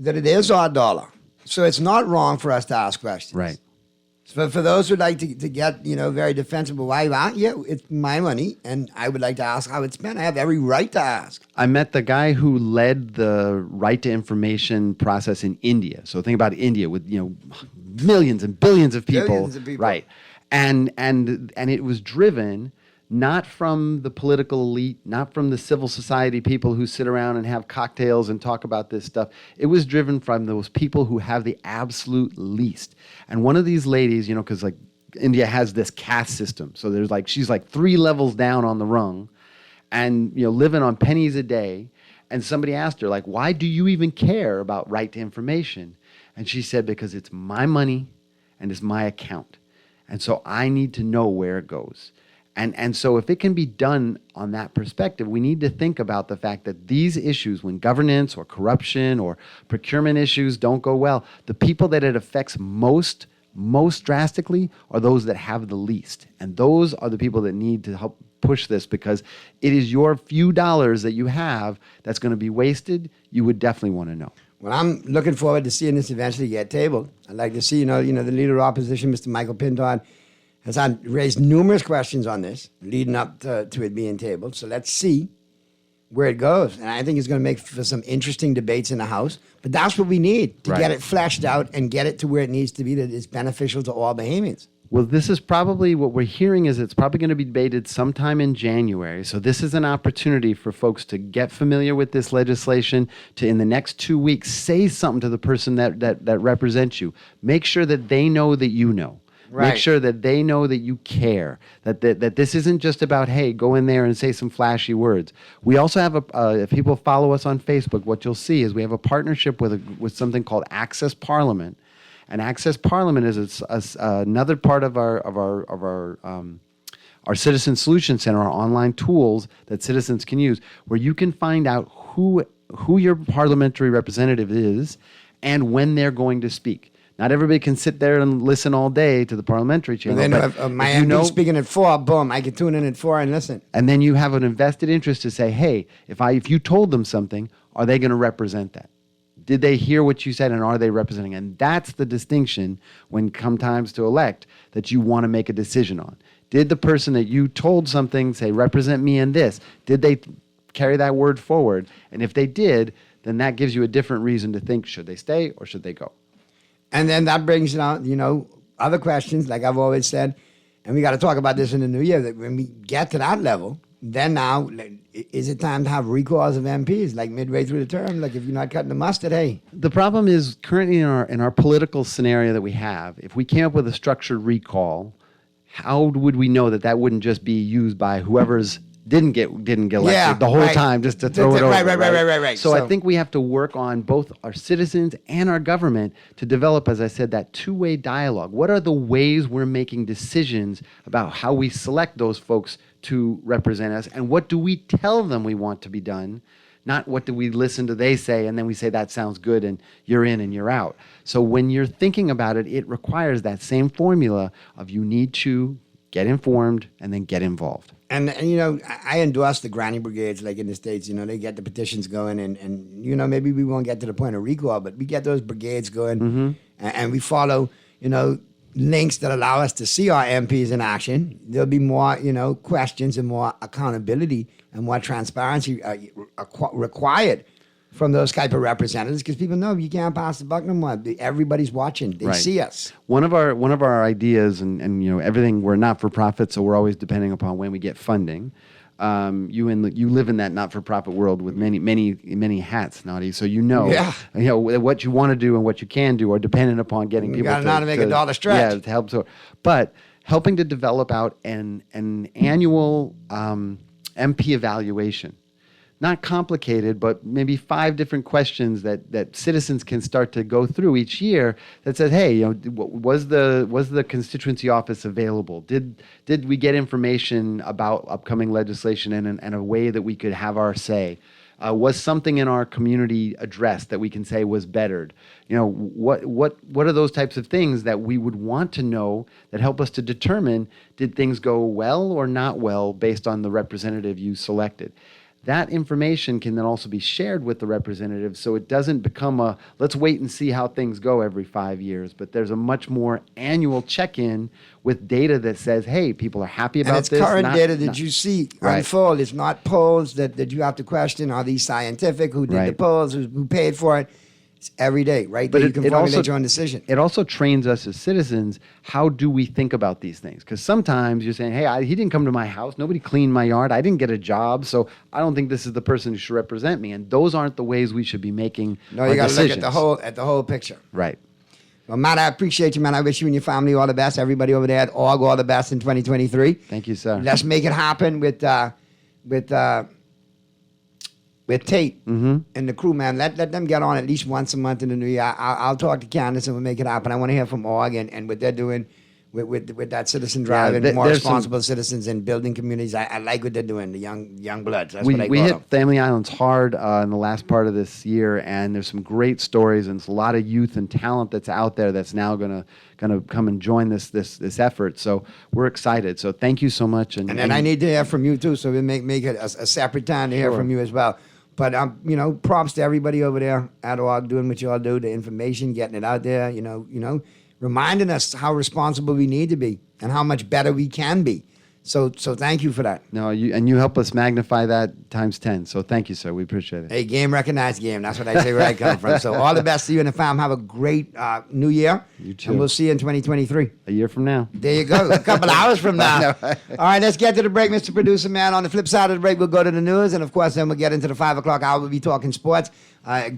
that it is our dollar. So it's not wrong for us to ask questions. Right. So for those who'd like to get, very defensive, why, it's my money, and I would like to ask how it's spent. I have every right to ask. I met the guy who led the right to information process in India. So think about India with, millions and billions of people. Billions of people. Right. And it was driven not from the political elite, not from the civil society people who sit around and have cocktails and talk about this stuff. It was driven from those people who have the absolute least. And one of these ladies, because like India has this caste system. So there's she's 3 levels down on the rung and, living on pennies a day. And somebody asked her, why do you even care about right to information? And she said, because it's my money and it's my account. And so I need to know where it goes. And so if it can be done on that perspective, we need to think about the fact that these issues, when governance or corruption or procurement issues don't go well, the people that it affects most drastically are those that have the least. And those are the people that need to help push this because it is your few dollars that you have that's going to be wasted. You would definitely want to know. Well, I'm looking forward to seeing this eventually get tabled. I'd like to see, the leader of opposition, Mr. Michael Pindon, has raised numerous questions on this leading up to it being tabled. So let's see where it goes. And I think it's going to make for some interesting debates in the House. But that's what we need to get it fleshed out and get it to where it needs to be that is beneficial to all Bahamians. Well, this is probably what we're hearing is it's probably going to be debated sometime in January. So this is an opportunity for folks to get familiar with this legislation, to in the next 2 weeks say something to the person that represents you. Make sure that they know that you know. Right. Make sure that they know that you care, that this isn't just about, hey, go in there and say some flashy words. We also have, if people follow us on Facebook, what you'll see is we have a partnership with something called Access Parliament. And Access Parliament is another part of our Citizen Solution Center, our online tools that citizens can use, where you can find out who your parliamentary representative is and when they're going to speak. Not everybody can sit there and listen all day to the parliamentary channel. And then if my MP's speaking at 4, boom, I can tune in at 4 and listen. And then you have an invested interest to say, hey, if you told them something, are they going to represent that? Did they hear what you said, and are they representing? And that's the distinction when come times to elect that you want to make a decision on. Did the person that you told something say, represent me in this? Did they carry that word forward? And if they did, then that gives you a different reason to think, should they stay or should they go? And then that brings out, other questions, like I've always said, and we got to talk about this in the new year, that when we get to that level, then now, is it time to have recalls of MPs, like midway through the term? Like if you're not cutting the mustard, hey. The problem is currently in our political scenario that we have, if we came up with a structured recall, how would we know that wouldn't just be used by whoever's didn't get elected the whole time just to throw it over? Right. So I think we have to work on both our citizens and our government to develop, as I said, that two-way dialogue. What are the ways we're making decisions about how we select those folks to represent us, and what do we tell them we want to be done? Not what do we listen to they say, and then we say that sounds good, and you're in and you're out. So when you're thinking about it, it requires that same formula of you need to get informed and then get involved. And I endorse the granny brigades, like in the States. They get the petitions going, and maybe we won't get to the point of recall, but we get those brigades going, and we follow, links that allow us to see our MPs in action. There'll be more, questions and more accountability and more transparency required from those type of representatives, because people know you can't pass the buck no more. Everybody's watching. They see us. One of our ideas, and everything, we're not for profit, so we're always depending upon when we get funding. You live in that not-for-profit world with many hats, Nadi. So what you want to do and what you can do are dependent upon getting people. You got to know how to make a dollar stretch. Yeah, to help. But helping to develop out an annual MP evaluation. Not complicated, but maybe 5 different questions that citizens can start to go through each year that says, hey, was the constituency office available? Did we get information about upcoming legislation and a way that we could have our say? Was something in our community addressed that we can say was bettered? What are those types of things that we would want to know that help us to determine, did things go well or not well based on the representative you selected? That information can then also be shared with the representatives, so it doesn't become let's wait and see how things go every 5 years, but there's a much more annual check-in with data that says, hey, people are happy about this. And it's current data that you see unfold. It's not polls that you have to question. Are these scientific? Who did the polls? Who paid for it? It's every day, right? But you can formulate your own decision. It also trains us as citizens, how do we think about these things? Because sometimes you're saying, hey, he didn't come to my house. Nobody cleaned my yard. I didn't get a job. So I don't think this is the person who should represent me. And those aren't the ways we should be making our you got to decisions. look at the whole picture. Right. Well, Matt, I appreciate you, man. I wish you and your family all the best. Everybody over there at ORG, all the best in 2023. Thank you, sir. Let's make it happen with Tate and the crew, man. Let them get on at least once a month in the new year. I'll talk to Candace and we'll make it happen. I want to hear from ORG and what they're doing with that citizen drive and more responsible citizens and building communities. I like what they're doing, the young bloods. That's what I call we hit them. Family Islands hard in the last part of this year, and there's some great stories and it's a lot of youth and talent that's out there that's now gonna come and join this effort. So we're excited. So thank you so much. And then I need to hear from you too. So we make it a separate time to hear from you as well. But props to everybody over there at ORG doing what you all do, the information, getting it out there. Reminding us how responsible we need to be and how much better we can be. So thank you for that. No, you help us magnify that times 10. So thank you, sir. We appreciate it. Hey, game recognized game. That's what I say where I come from. So all the best to you and the fam. Have a great new year. You too. And we'll see you in 2023. A year from now. There you go. A couple hours from now. All right, let's get to the break, Mr. Producer Man. On the flip side of the break, we'll go to the news. And, of course, then we'll get into the 5 o'clock hour. We'll be talking sports.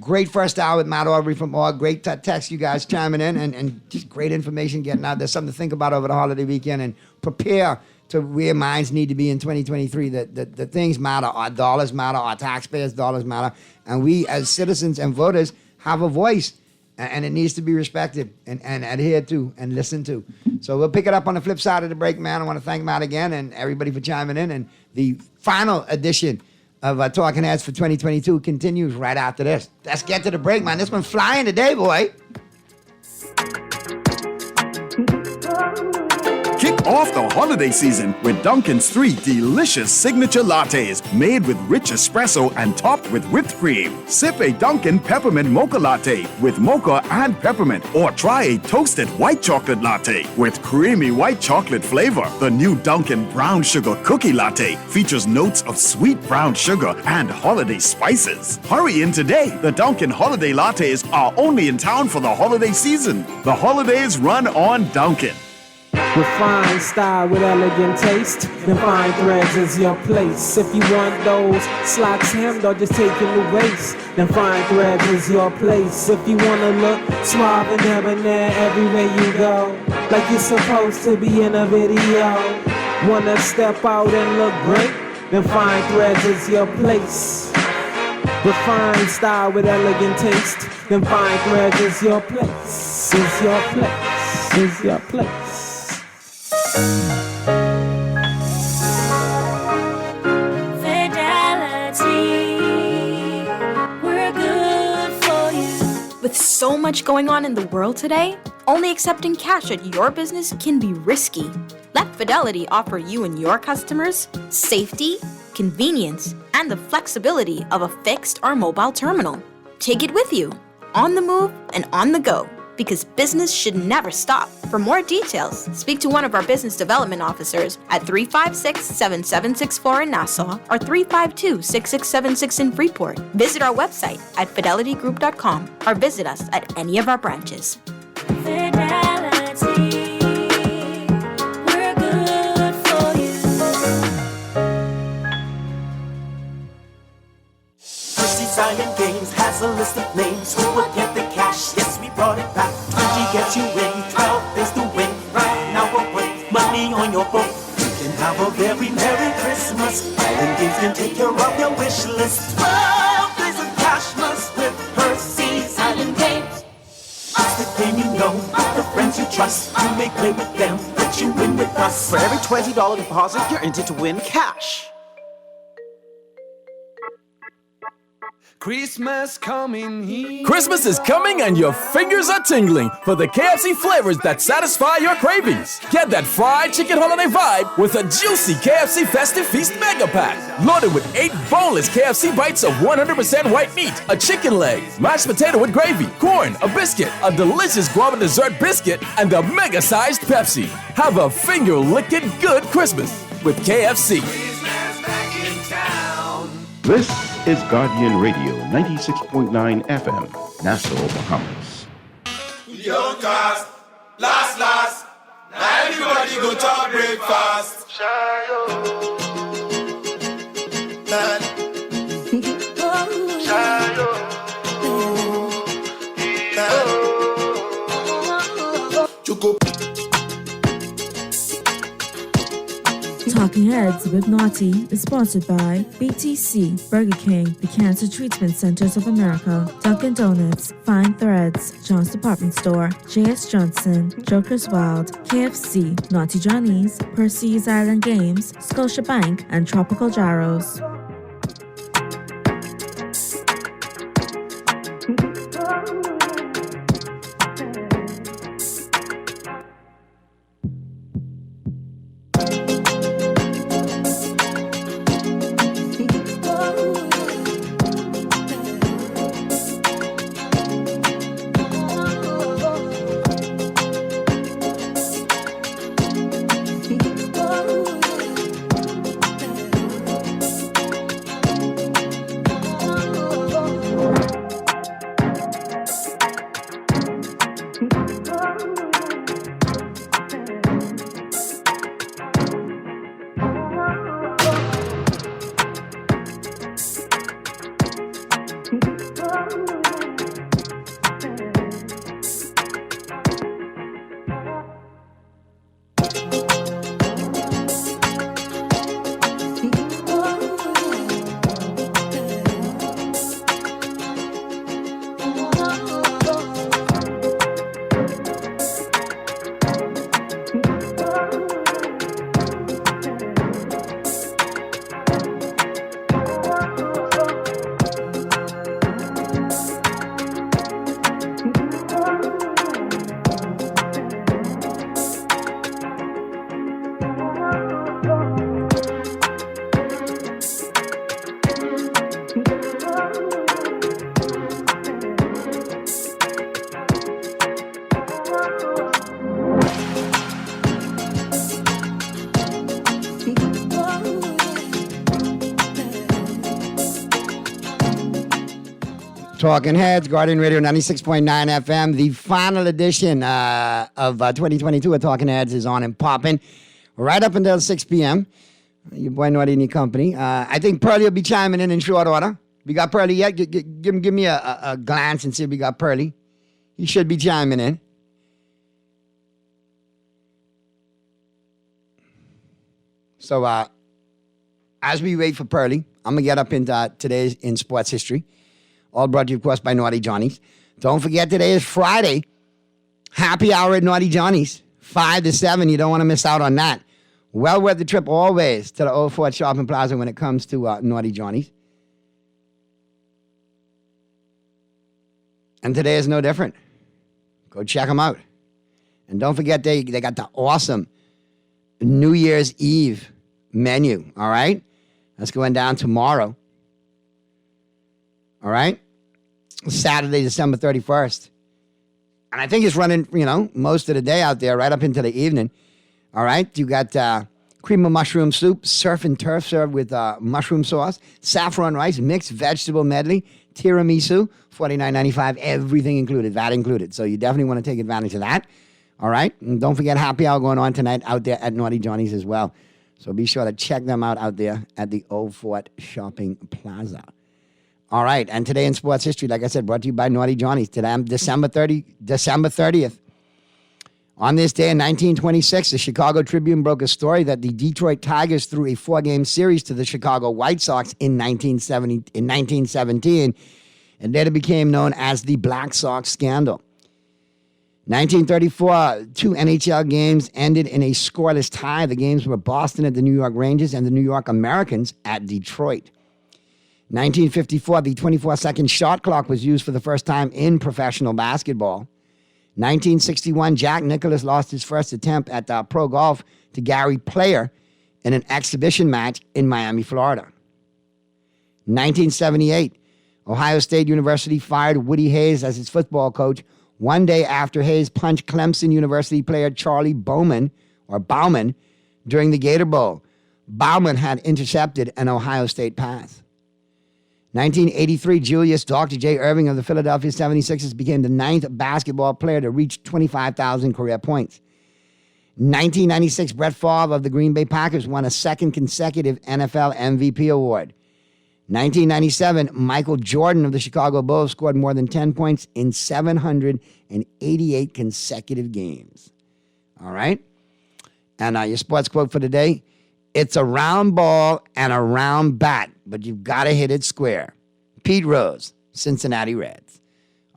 Great first hour with Matt Aubrey from ORG. Great text, you guys chiming in. And just great information getting out. There's something to think about over the holiday weekend and prepare to where minds need to be in 2023. The things matter. Our dollars matter. Our taxpayers' dollars matter. And we, as citizens and voters, have a voice. And it needs to be respected and adhered to and listened to. So we'll pick it up on the flip side of the break, man. I want to thank Matt again and everybody for chiming in. And the final edition of Talking Heads for 2022 continues right after this. Let's get to the break, man. This one's flying today, boy. Kick off the holiday season with Dunkin's 3 delicious signature lattes made with rich espresso and topped with whipped cream. Sip a Dunkin' Peppermint Mocha Latte with mocha and peppermint, or try a toasted white chocolate latte with creamy white chocolate flavor. The new Dunkin' Brown Sugar Cookie Latte features notes of sweet brown sugar and holiday spices. Hurry in today. The Dunkin' Holiday Lattes are only in town for the holiday season. The holidays run on Dunkin'. Refined style with elegant taste, then fine threads is your place. If you want those slacks hemmed or just taking the waist, then fine threads is your place. If you wanna look suave and debonair everywhere you go, like you're supposed to be in a video, wanna step out and look great, then fine threads is your place. Refined style with elegant taste, then fine threads is your place. Is your place. Is your place. Fidelity, we're good for you. With so much going on in the world today, only accepting cash at your business can be risky. Let Fidelity offer you and your customers safety, convenience, and the flexibility of a fixed or mobile terminal. Take it with you, on the move and on the go, because business should never stop. For more details, speak to one of our business development officers at 356-7764 in Nassau or 352-6676 in Freeport. Visit our website at fidelitygroup.com or visit us at any of our branches. Fidelity, we're good for you. Percy Silent Games has a list of names who will get the cash. Yes, we brought it back. 20 gets you in, 12 is the win. Right now we'll put money on your book. You can have a very Merry Christmas. Island Games can take care of your wish list. 12 days of cashmas with Percy's Island Games. It's the game you know, with the friends you trust. You may play with them, but you win with us. For every $20 deposit, you're entered to win cash. Christmas coming here. Christmas is coming and your fingers are tingling for the KFC flavors that satisfy your cravings. Get that fried chicken holiday vibe with a juicy KFC Festive Feast Mega Pack. Loaded with 8 boneless KFC bites of 100% white meat, a chicken leg, mashed potato with gravy, corn, a biscuit, a delicious guava dessert biscuit, and a mega-sized Pepsi. Have a finger-licking good Christmas with KFC. Christmas back in town. This is Guardian Radio 96.9 FM, Nassau, Bahamas. Young cast, last, now everybody go to breakfast. Talking Heads with Naughty is sponsored by BTC, Burger King, the Cancer Treatment Centers of America, Dunkin' Donuts, Fine Threads, John's Department Store, J.S. Johnson, Joker's Wild, KFC, Naughty Johnny's, Percy's Island Games, Scotiabank, and Tropical Gyros. Talking Heads, Guardian Radio 96.9 FM. The final edition of 2022 of Talking Heads is on and popping right up until 6 p.m. Your boy Naughty and your company. I think Pearly will be chiming in short order. We got Pearly yet? Give me a glance and see if we got Pearly. He should be chiming in. So as we wait for Pearly, I'm going to get up into today's in sports history. All brought to you, of course, by Naughty Johnny's. Don't forget, today is Friday. Happy hour at Naughty Johnny's, 5 to 7. You don't want to miss out on that. Well worth the trip always to the Old Fort Shopping Plaza when it comes to Naughty Johnny's. And today is no different. Go check them out. And don't forget, they got the awesome New Year's Eve menu, all right? That's going down tomorrow. All right? Saturday, December 31st. And I think it's running, most of the day out there, right up into the evening. All right? You got cream of mushroom soup, surf and turf served with mushroom sauce, saffron rice, mixed vegetable medley, tiramisu, $49.95, everything included, that included. So you definitely want to take advantage of that. All right? And don't forget happy hour going on tonight out there at Naughty Johnny's as well. So be sure to check them out there at the Old Fort Shopping Plaza. All right, and today in sports history, like I said, brought to you by Naughty Johnny's. Today, December 30th. On this day in 1926, the Chicago Tribune broke a story that the Detroit Tigers threw a 4-game series to the Chicago White Sox in 1917, and later became known as the Black Sox Scandal. 1934, 2 NHL games ended in a scoreless tie. The games were Boston at the New York Rangers and the New York Americans at Detroit. 1954, the 24-second shot clock was used for the first time in professional basketball. 1961, Jack Nicklaus lost his first attempt at pro golf to Gary Player in an exhibition match in Miami, Florida. 1978, Ohio State University fired Woody Hayes as its football coach 1 day after Hayes punched Clemson University player Charlie Bauman during the Gator Bowl. Bauman had intercepted an Ohio State pass. 1983, Julius Dr. J. Irving of the Philadelphia 76ers became the 9th basketball player to reach 25,000 career points. 1996, Brett Favre of the Green Bay Packers won a second consecutive NFL MVP award. 1997, Michael Jordan of the Chicago Bulls scored more than 10 points in 788 consecutive games. All right? And your sports quote for today It's a round ball and a round bat, but you've got to hit it square. Pete Rose, Cincinnati Reds.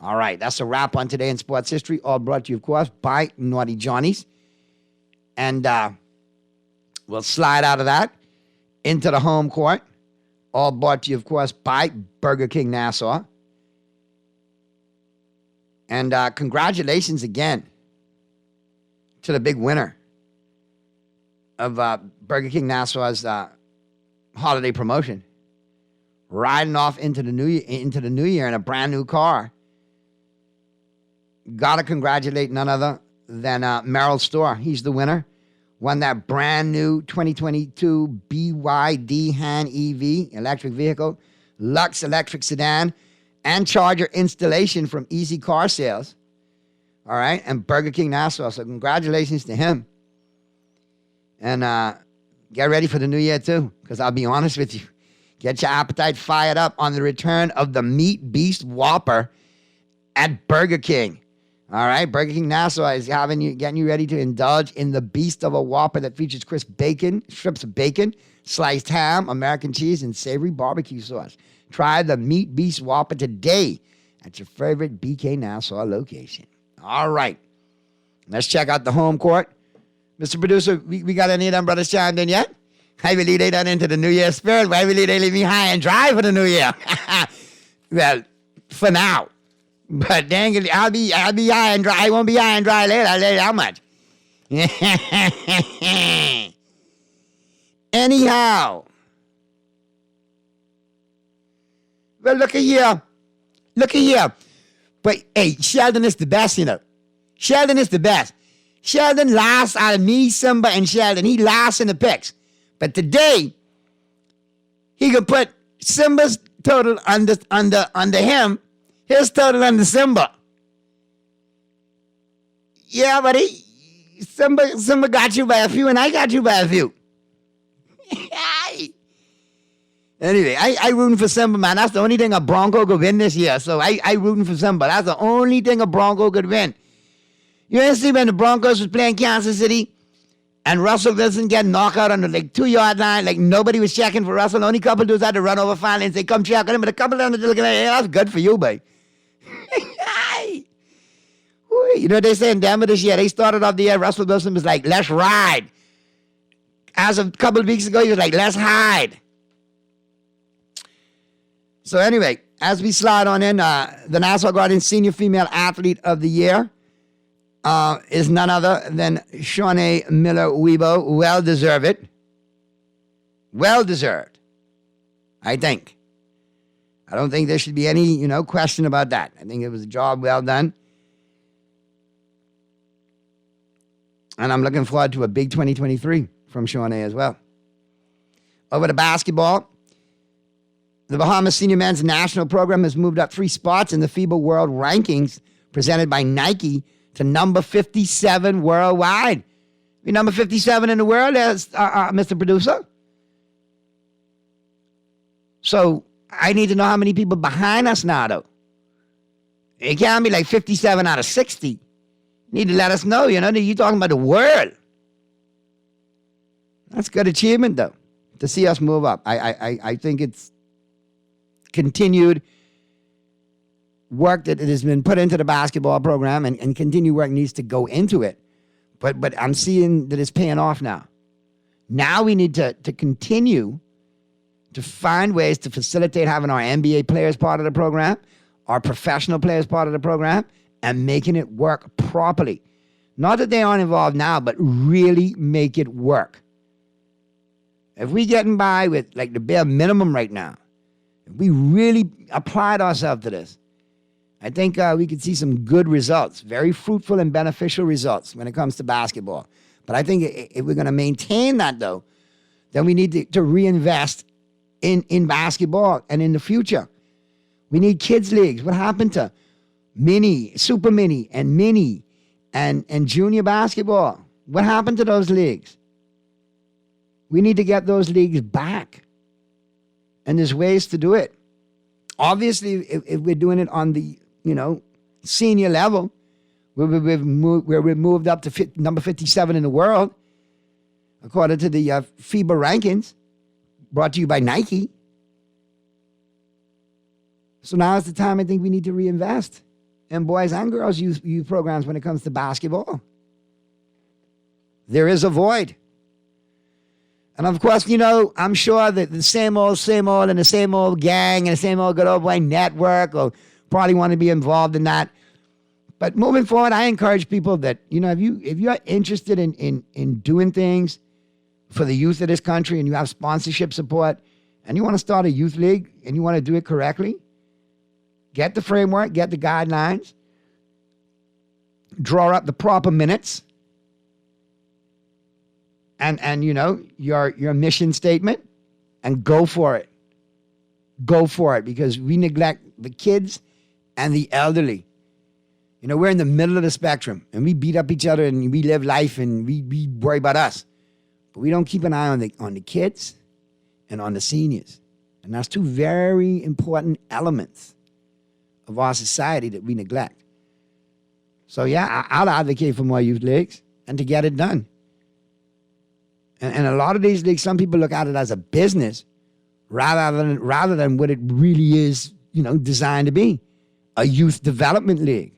All right, that's a wrap on Today in Sports History, all brought to you, of course, by Naughty Johnny's. And we'll slide out of that into the home court, all brought to you, of course, by Burger King Nassau. And congratulations again to the big winner of Burger King Nassau's holiday promotion, riding off into the new year in a brand new car. Gotta congratulate none other than Merrill Storr. He's the winner. Won that brand new 2022 BYD Han EV electric vehicle, Lux electric sedan, and charger installation from Easy Car Sales. All right, and Burger King Nassau. So congratulations to him. And get ready for the new year too, because I'll be honest with you. Get your appetite fired up on the return of the Meat Beast Whopper at Burger King. All right, Burger King Nassau is getting you ready to indulge in the beast of a Whopper that features crisp bacon, strips of bacon, sliced ham, American cheese, and savory barbecue sauce. Try the Meat Beast Whopper today at your favorite BK Nassau location. All right, let's check out the home court. Mr. Producer, we got any of them brothers chimed in yet? I believe they done into the New Year spirit, but I believe they leave me high and dry for the New Year. Well, for now. But dang it, I'll be high and dry. I won't be high and dry later. I'll tell you how much. Anyhow. Well, look at here. Look at here. But, hey, Sheldon is the best, you know. Sheldon is the best. Sheldon last out of me, Simba, and Sheldon. He last in the picks. But today, he could put Simba's total under him, his total under Simba. Yeah, buddy. Simba got you by a few, and I got you by a few. Anyway, I rooting for Simba, man. That's the only thing a Bronco could win this year. So I rooting for Simba. That's the only thing a Bronco could win. You ever see when the Broncos was playing Kansas City and Russell Wilson get knocked out on the 2-yard line, like nobody was checking for Russell. Only couple dudes had to run over finally and say, come check on him. But a couple of them were looking at, hey, that's good for you, babe. You know what they say in Denver this year? They started off the year, Russell Wilson was like, let's ride. As of a couple of weeks ago, he was like, let's hide. So anyway, as we slide on in, the Nassau Guardian Senior Female Athlete of the Year is none other than Shawnee Miller-Weibo. Well-deserved. Well-deserved, I think. I don't think there should be any, question about that. I think it was a job well done. And I'm looking forward to a big 2023 from Shawnee as well. Over to basketball. The Bahamas Senior Men's National Program has moved up 3 spots in the FIBA World Rankings presented by Nike to number 57 worldwide. We're number 57 in the world, Mr. Producer. So I need to know how many people behind us now, though. It can't be like 57 out of 60. You need to let us know, that you're talking about the world. That's good achievement, though, to see us move up. I think it's continued work that has been put into the basketball program and continued work needs to go into it. But I'm seeing that it's paying off now. Now we need to continue to find ways to facilitate having our NBA players part of the program, our professional players part of the program, and making it work properly. Not that they aren't involved now, but really make it work. If we getting by with like the bare minimum right now, if we really applied ourselves to this, I think we could see some good results, very fruitful and beneficial results when it comes to basketball. But I think if we're going to maintain that, though, then we need to reinvest in basketball and in the future. We need kids' leagues. What happened to mini, super mini, and mini and junior basketball? What happened to those leagues? We need to get those leagues back. And there's ways to do it. Obviously, if we're doing it on the, senior level, where we've moved up to number 57 in the world, according to the FIBA rankings, brought to you by Nike. So now is the time I think we need to reinvest in boys and girls youth programs when it comes to basketball. There is a void. And of course, I'm sure that the same old, and the same old gang and the same old good old boy network will probably want to be involved in that. But moving forward, I encourage people that, if you're interested in doing things for the youth of this country and you have sponsorship support and you want to start a youth league and you want to do it correctly, get the framework, get the guidelines, draw up the proper minutes, and your mission statement, and go for it. Go for it, because we neglect the kids and the elderly. We're in the middle of the spectrum, and we beat up each other, and we live life, and we worry about us. But we don't keep an eye on the kids and on the seniors. And that's two very important elements of our society that we neglect. So yeah, I'll advocate for more youth leagues and to get it done. And a lot of these leagues, some people look at it as a business rather than what it really is, designed to be, a youth development league.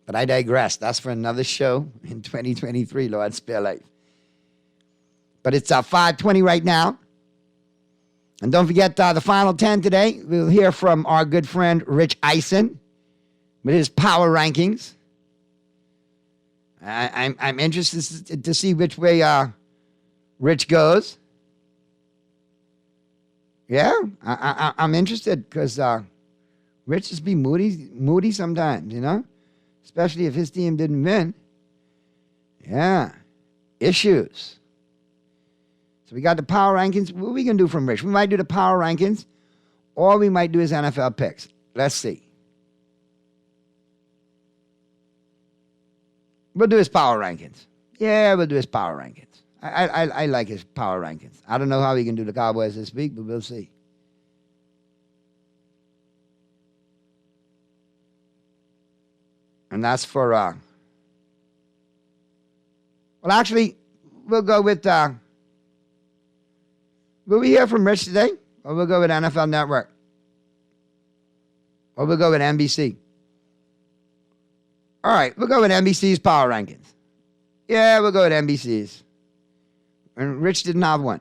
But I digress. That's for another show in 2023, Lord spare life. But it's 5:20 right now. And don't forget the final 10 today. We'll hear from our good friend Rich Eisen with his power rankings. I'm interested to see which way Rich goes. Yeah, I'm interested because Rich just be moody sometimes, especially if his team didn't win. Yeah, issues. So we got the power rankings. What are we going to do from Rich? We might do the power rankings, or we might do his NFL picks. Let's see. We'll do his power rankings. Yeah, we'll do his power rankings. I like his power rankings. I don't know how he can do the Cowboys this week, but we'll see. And that's for, well, actually, we'll go with, will we hear from Rich today? Or we'll go with NFL Network? Or we'll go with NBC? All right, we'll go with NBC's power rankings. Yeah, we'll go with NBC's. And Rich didn't have one.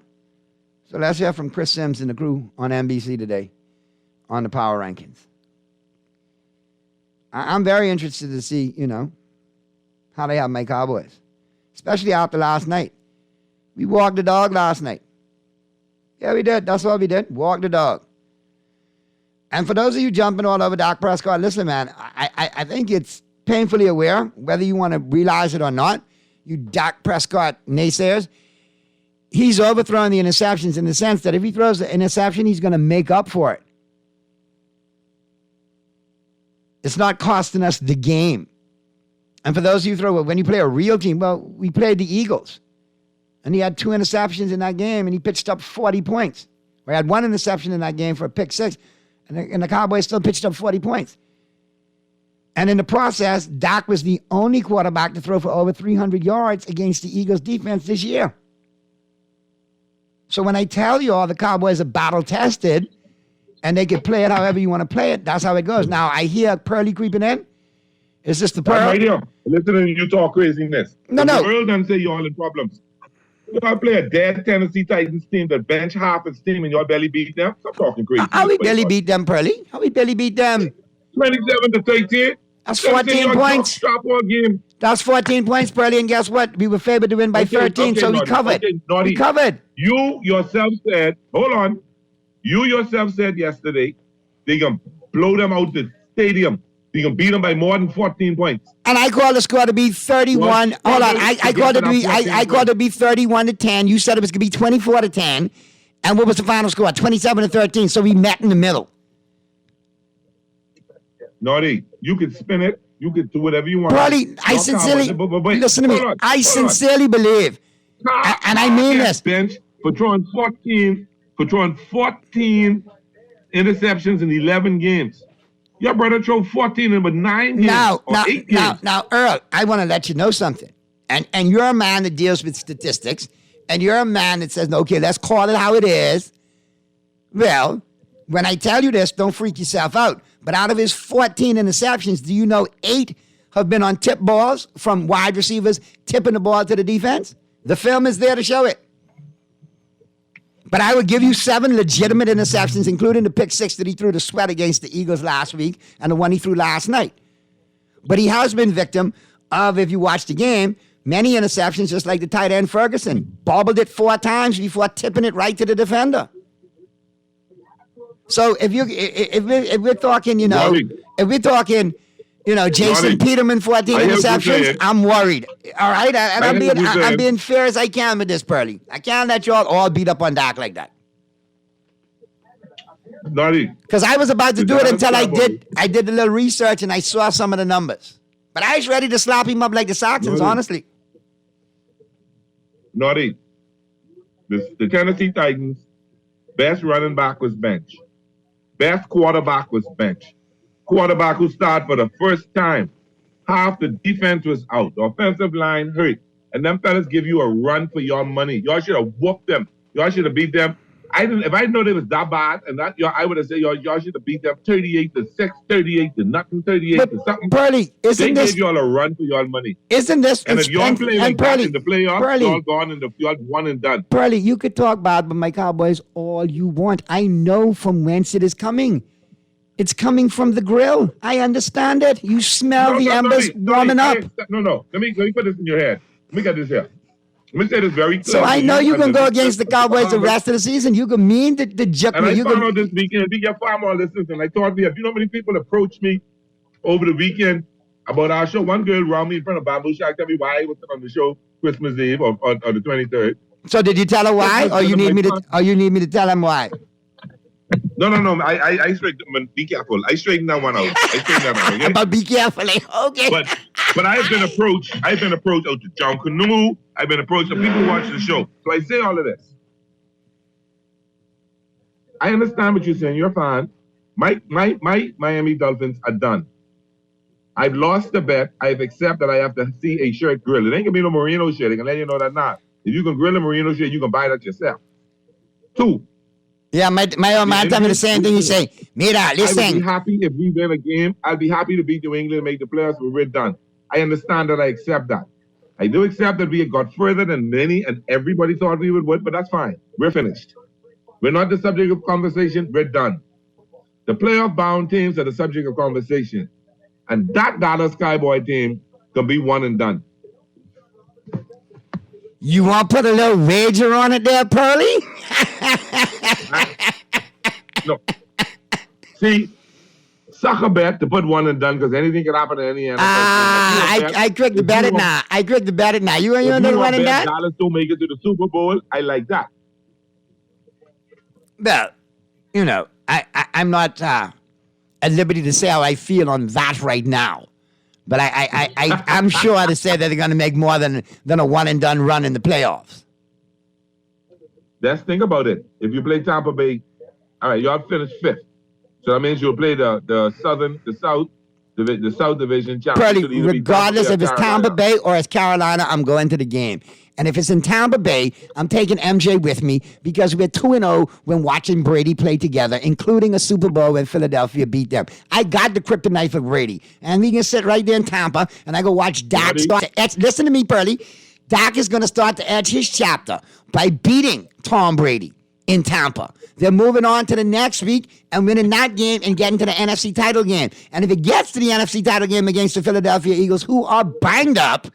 So let's hear from Chris Sims and the crew on NBC today on the power rankings. I'm very interested to see, how they have my Cowboys, especially after last night. We walked the dog last night. Yeah, we did. That's what we did. Walk the dog. And for those of you jumping all over Dak Prescott, listen, man, I think it's painfully aware, whether you want to realize it or not, you Dak Prescott naysayers, he's overthrowing the interceptions in the sense that if he throws the interception, he's going to make up for it. It's not costing us the game. And for those of you when you play a real team, well, we played the Eagles. And he had 2 interceptions in that game, and he pitched up 40 points. We had 1 interception in that game for a pick 6, and the Cowboys still pitched up 40 points. And in the process, Dak was the only quarterback to throw for over 300 yards against the Eagles defense this year. So when I tell you all the Cowboys are battle-tested and they can play it however you want to play it, that's how it goes. Now, I hear Pearly creeping in. Is this the Pearl? Right here. Listening to you talk craziness. No. The world doesn't say you're all in problems. You all play a dead Tennessee Titans team that bench half its team and y'all barely beat them. Stop talking crazy. How we barely beat them, Pearly? How we barely beat them? 27-13. That's 14 points. Game. That's 14 points, Pearly, and guess what? We were favored to win by 13, so we covered. We covered. You yourself said, hold on. You yourself said yesterday they can blow them out the stadium. They can beat them by more than 14 points. And I called the score to be 31. Hold on. I called it to be 31-10. You said it was going to be 24-10. And what was the final score? 27-13. So we met in the middle. Naughty, you could spin it. You could do whatever you want. Probably, I sincerely, listen to me. I sincerely believe, and I mean this. Bench for throwing 14 interceptions in 11 games. Your brother threw 14 in but 9 games. 8 games. Now, Earl, I want to let you know something. and you're a man that deals with statistics, and you're a man that says, okay, let's call it how it is. Well, when I tell you this, don't freak yourself out. But out of his 14 interceptions, do you know 8 have been on tip balls from wide receivers tipping the ball to the defense? The film is there to show it. But I would give you 7 legitimate interceptions, including the pick 6 that he threw to Sweat against the Eagles last week and the one he threw last night. But he has been victim of, if you watch the game, many interceptions, just like the tight end Ferguson. Bobbled it 4 times before tipping it right to the defender. So if we're talking, Jason Peterman 14 interceptions, I'm worried. All right, and I'm being fair as I can with this, Pearly. I can't let y'all all beat up on Dak like that. Because I was about to do it until I did the little research and I saw some of the numbers. But I was ready to slap him up like the Saxons, honestly. Naughty. The Tennessee Titans' best running back was bench. Best quarterback was bench. Quarterback who started for the first time. Half the defense was out. The offensive line hurt. And them fellas give you a run for your money. Y'all should have whooped them. Y'all should have beat them. If I didn't know they was that bad, and that I would have said y'all should have beat them 38-6, 38-0, 38-something. Pearly, they gave y'all a run for your money. Isn't this? And if y'all play like that in the playoffs, Pearly, y'all gone and y'all one and done. Pearly, you could talk bad about my Cowboys all you want. I know from whence it is coming. It's coming from the grill. I understand it. You smell the embers warming up. No. Let me put this in your head. Let me get this here. Let me say this very clearly. So I know you can go against the Cowboys the rest of the season. You can mean the juck. And I found out this weekend, we get far more listeners, and I thought, you know how many people approached me over the weekend about our show? One girl round me in front of Bamboo Shack, tell me why I was on the show Christmas Eve or the 23rd. So did you tell her why, or you need me to tell him why? No. I straightened. Be careful. I straightened that one out. Okay? But be careful. Okay. But I've been approached. Out to John Canoe. I've been approached to people who watch the show. So I say all of this. I understand what you're saying. You're fine. My Miami Dolphins are done. I've lost the bet. I've accepted I have to see a shirt grill. It ain't gonna be no Merino shirt. I can let you know that not. If you can grill a Merino shirt, you can buy that yourself. 2. Yeah, my man tell me the same thing you say. Mira, listen. I would be happy if we win a game. I'd be happy to beat New England and make the playoffs, but we're done. I understand that. I accept that. I do accept that we got further than many and everybody thought we would, but that's fine. We're finished. We're not the subject of conversation. We're done. The playoff-bound teams are the subject of conversation. And that Dallas Cowboy team can be one and done. You want to put a little wager on it there, Pearly? No. See, sucker bet to put one and done because anything can happen to any NFL. I click the bet it now. You ain't doing one and done? Dallas don't make it to the Super Bowl. I like that. Well, I'm not at liberty to say how I feel on that right now. But I'm sure to say that they're going to make more than a one and done run in the playoffs. Let's think about it. If you play Tampa Bay, all right, y'all finished 5th. So that means you'll play the South Division championship. Regardless if it's Tampa Bay or it's Carolina, I'm going to the game. And if it's in Tampa Bay, I'm taking MJ with me because we're 2-0 when watching Brady play together, including a Super Bowl when Philadelphia beat them. I got the kryptonite for Brady. And we can sit right there in Tampa and I go watch Dak start to etch. Listen to me, Pearly. Dak is going to start to edge his chapter by beating Tom Brady in Tampa. They're moving on to the next week and winning that game and getting to the NFC title game. And if it gets to the NFC title game against the Philadelphia Eagles, who are banged up,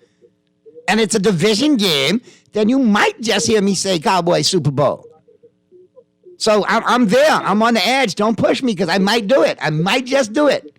and it's a division game, then you might just hear me say Cowboys Super Bowl. So I'm there. I'm on the edge. Don't push me because I might do it. I might just do it.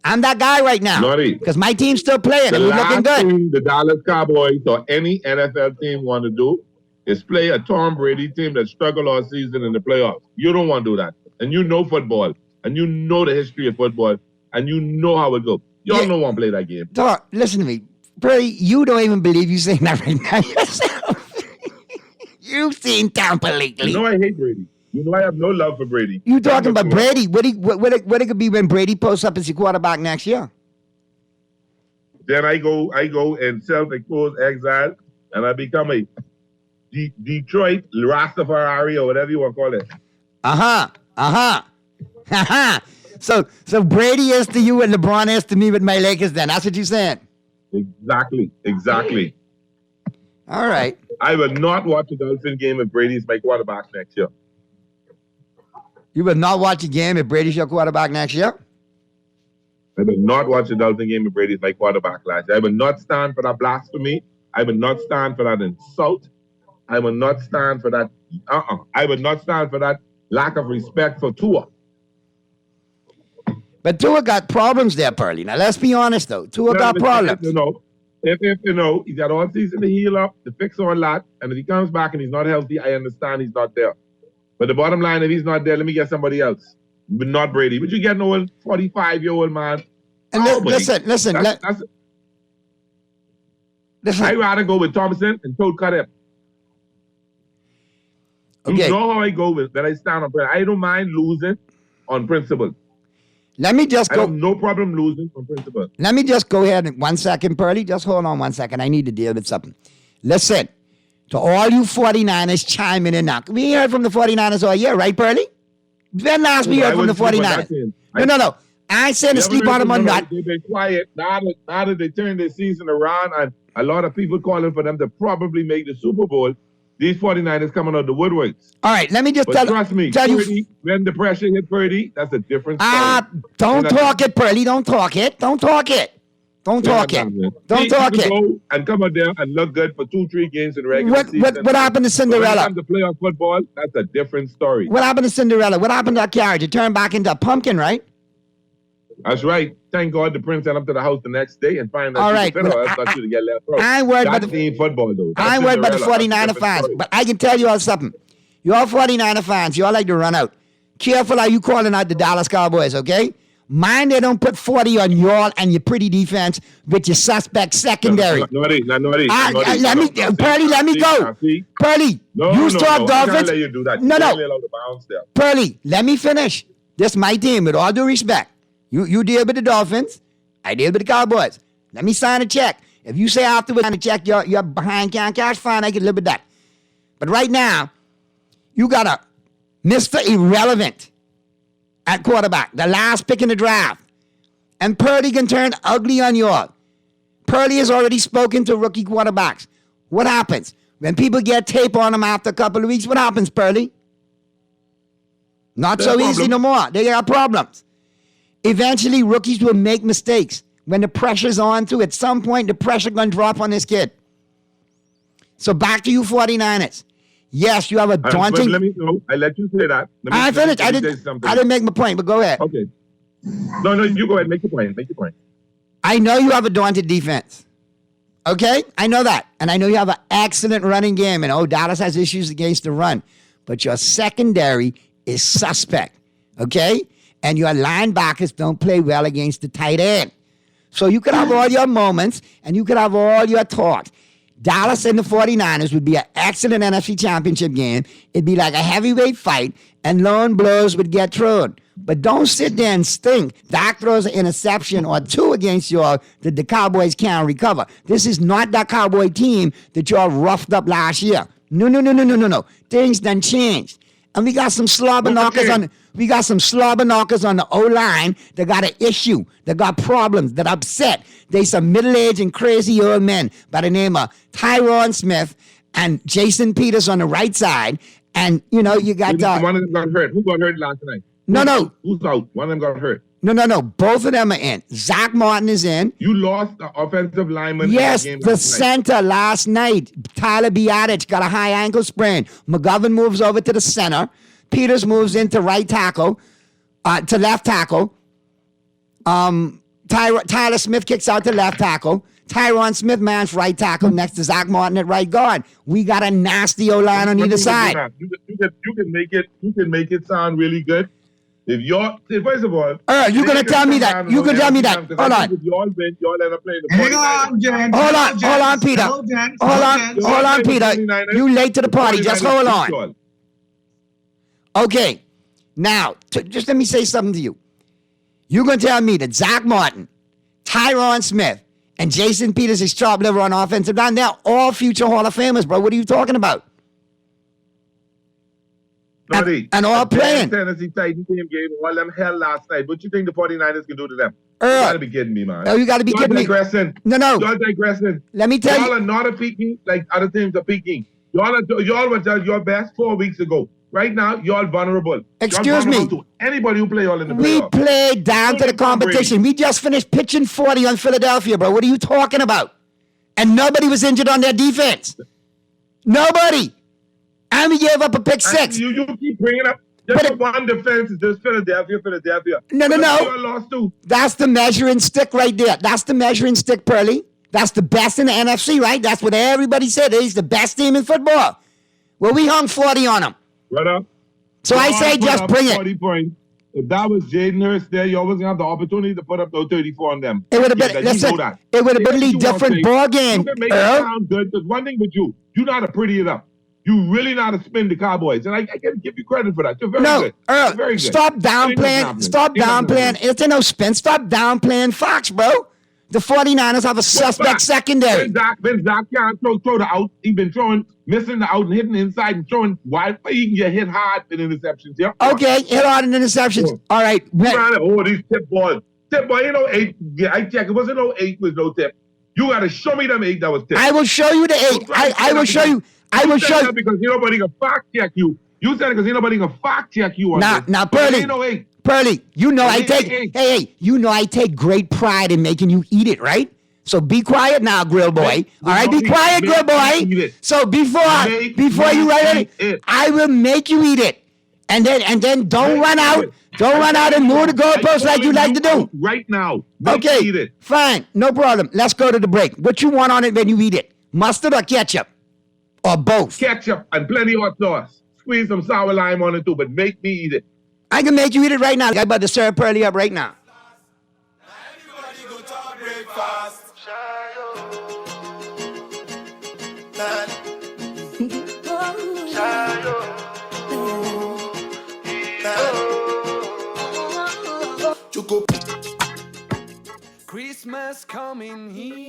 I'm that guy right now because my team's still playing and we're looking good. Thing the Dallas Cowboys or any NFL team want to do is play a Tom Brady team that struggled all season in the playoffs. You don't want to do that. And you know football. And you know the history of football. And you know how it goes. Y'all don't want to play that game. Dog, listen to me. Brady, you don't even believe you're saying that right now yourself. You've seen Tampa lately. You know I hate Brady. You know I have no love for Brady. You talking about Brady? What it could be when Brady posts up as your quarterback next year? Then I go in self-imposed exile, and I become a Detroit Rastafari or whatever you want to call it. So Brady is to you what LeBron is to me with my Lakers then. That's what you're saying? Exactly. All right. I will not watch a Dolphin game if Brady's my quarterback next year. You will not watch a game if Brady's your quarterback next year? I will not watch a Dolphin game if Brady's my quarterback last year. I will not stand for that blasphemy. I will not stand for that insult. I will not stand for that. I will not stand for that lack of respect for Tua. But Tua got problems there, Pearly. Now, let's be honest, though. Tua got problems. If he's got all season to heal up, to fix all that, and if he comes back and he's not healthy, I understand he's not there. But the bottom line, if he's not there, let me get somebody else. But not Brady. But you get an old 45-year-old man. And listen. I'd rather go with Thompson and Toad Kadeem. Okay. You know how I go with that. I stand on principle. I don't mind losing on principle. Let me just go. I have no problem losing on principle. Let me just go ahead in 1 second, Pearly. Just hold on 1 second. I need to deal with something. Listen, to all you 49ers chiming in now. We heard from the 49ers all year, right, Pearly? When last we heard from the 49ers? No. I said to sleep on them or not. They've been quiet. Now that they turned their season around and a lot of people calling for them to probably make the Super Bowl, these 49ers coming out the woodworks. All right, let me just trust me, you. When the pressure hit Purdy, that's a different story. Don't talk it, Pearly. Don't talk it. Go and come out there and look good for 2-3 games in the regular season. What happened to Cinderella? When it comes to playoff football, that's a different story. What happened to Cinderella? What happened to that carriage? It turned back into a pumpkin, right? That's right. Thank God the prince went up to the house the next day and find out all right. thought you to get left out. I ain't worried about the football, though. I ain't worried about the 49er fans. Story. But I can tell you all something. You all 49er fans, you all like to run out. Careful how you calling out the Dallas Cowboys, okay? Mind they don't put 40 on y'all and your pretty defense with your suspect secondary. Naughty. Let me go. Pearly, you start Dolphins. I can't let you do that. No. Pearly, let me finish. This is my team, with all due respect. You deal with the Dolphins. I deal with the Cowboys. Let me sign a check. If you say afterwards sign a check, you're behind can't cash, fine, I can live with that. But right now, you got a Mr. Irrelevant at quarterback, the last pick in the draft. And Purdy can turn ugly on you all. Purdy has already spoken to rookie quarterbacks. What happens? When people get tape on them after a couple of weeks, what happens, Purdy? Not so easy no more. They got problems. Eventually, rookies will make mistakes. When the pressure's on to, at some point, the pressure going to drop on this kid. So back to you 49ers. Yes, you have a daunting... Let me know. I let you say that. I finished. I didn't make my point, but go ahead. Okay. No, you go ahead. Make your point. I know you have a daunted defense. Okay? I know that. And I know you have an excellent running game. And, Dallas has issues against the run. But your secondary is suspect. Okay? And your linebackers don't play well against the tight end. So you could have all your moments and you could have all your talks. Dallas and the 49ers would be an excellent NFC championship game. It'd be like a heavyweight fight and lone blows would get thrown. But don't sit there and stink. Dak throws an interception or two against y'all that the Cowboys can't recover. This is not that Cowboy team that y'all roughed up last year. No. Things done changed. And we got some slobber knockers on the O-line that got an issue, that got problems, that upset. They some middle-aged and crazy old men by the name of Tyron Smith and Jason Peters on the right side. And, you got... one of them got hurt. Who got hurt last night? No. Who's out? One of them got hurt. No. Both of them are in. Zach Martin is in. You lost the offensive lineman. Yes, in the game the center last night. Tyler Biadasz got a high ankle sprain. McGovern moves over to the center. Peters moves into right tackle, to left tackle. Tyler Smith kicks out to left tackle. Tyron Smith mans right tackle next to Zach Martin at right guard. We got a nasty O-line on either side. You can make it sound really good. First of all, you're gonna tell me that. You can tell me that. Hold on. If y'all win, y'all end up playing the Hang on, Jen. Hold on, Peter. Hold on, Peter. You late to the party. Just hold on. Okay. Now, just let me say something to you. You're gonna tell me that Zach Martin, Tyron Smith, And Jason Peters is chopped liver on offensive line. They're all future Hall of Famers, bro. What are you talking about? And all playing. Tennessee Titans team gave all them hell last night. What you think the 49ers can do to them? You gotta be kidding me, man. Oh, you gotta be kidding me. No. Y'all digressing. Let me tell you. Y'all are not a peaking like other teams are peaking. Y'all were at your best 4 weeks ago. Right now, y'all vulnerable. Excuse me. To anybody who play all in the We playoffs. played down to the competition. We just finished pitching 40 on Philadelphia, bro. What are you talking about? And nobody was injured on their defense. Nobody. And we gave up a pick six. You keep bringing up just one defense is just Philadelphia. No. You lost too. That's the measuring stick right there. That's the measuring stick, Pearly. That's the best in the NFC, right? That's what everybody said. He's the best team in football. Well, we hung 40 on them. Brother. So I say just bring it. 40 points. If that was Jaden Hurst there, you always have the opportunity to put up those 34 on them. It would have been, it would have been a different ball game. You can make it sound good, because one thing with you know how to pretty it up. You really know how to spin the Cowboys, and I can give you credit for that. You're very good. You're very good. Stop downplaying. Stop downplaying. It's no spin. Stop downplaying Fox, bro. The 49ers have a suspect secondary. Ben Zach can't throw the out. He's been missing the out and hitting the inside and throwing wide. He can get hit hard in interceptions. Yeah. Okay, hit hard in interceptions. All right. These tip balls. Tip ball, 8. Yeah, I check. It wasn't no 8 with no tip. You got to show me them 8 that was tip. I will show you the 8. I will show you. I will show you. Because nobody can fact check you. You said it because nobody can fact check you on this. Now, Pearly. Pearly, you know I take you know I take great pride in making you eat it, right? So be quiet now, grill boy. All right, be quiet, grill boy. So before you write it, I will make you eat it. And then don't run out and move the goalpost like you like to do. Right now. Okay, eat it. Fine, no problem. Let's go to the break. What you want on it when you eat it? Mustard or ketchup? Or both? Ketchup and plenty of hot sauce. Squeeze some sour lime on it too, but make me eat it. I can make you eat it right now. I'm about to serve Pearly up right now.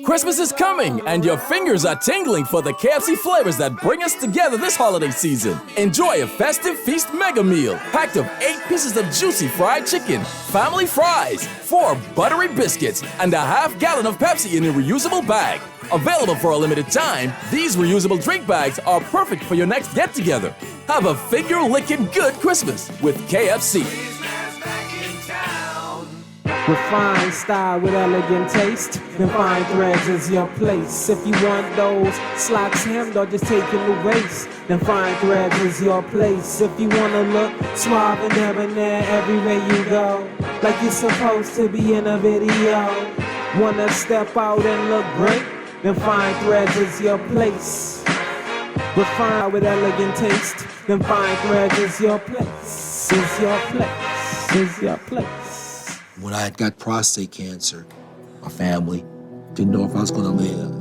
Christmas is coming, and your fingers are tingling for the KFC flavors that bring us together this holiday season. Enjoy a festive feast mega meal packed of 8 pieces of juicy fried chicken, family fries, 4 buttery biscuits, and a half gallon of Pepsi in a reusable bag. Available for a limited time, these reusable drink bags are perfect for your next get-together. Have a finger-licking good Christmas with KFC. With fine style, with elegant taste, then Fine Threads is your place. If you want those slacks hemmed or just taking the waist, then Fine Threads is your place. If you wanna look suave and debonair everywhere you go, like you're supposed to be in a video, wanna step out and look great, then Fine Threads is your place. With fine with elegant taste, then Fine Threads is your place. Is your place. Is your place. When I had got prostate cancer, my family didn't know if I was going to live.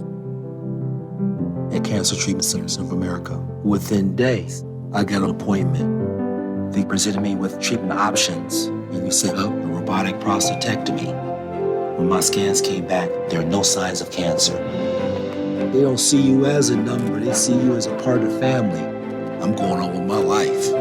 At Cancer Treatment Centers of America, within days, I got an appointment. They presented me with treatment options, and we set up a robotic prostatectomy. When my scans came back, there are no signs of cancer. They don't see you as a number, they see you as a part of the family. I'm going on with my life.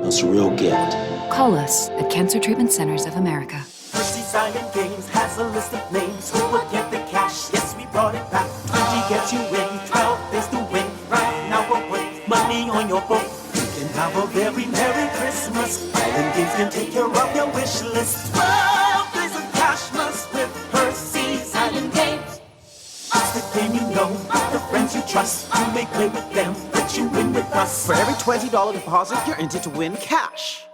That's a real gift. Call us at Cancer Treatment Centers of America. Percy Simon Games has a list of names who will get the cash. Yes, we brought it back. 20 gets you in, 12 is the win. Right now we'll put money on your book. You can have a very Merry Christmas. Island Games can take care of your wish list. 12 days of cash must with Percy's Island Games. It's the game you know, with the friends you trust. You may play with them, but you win with us. For every $20 deposit, you're entered to win cash.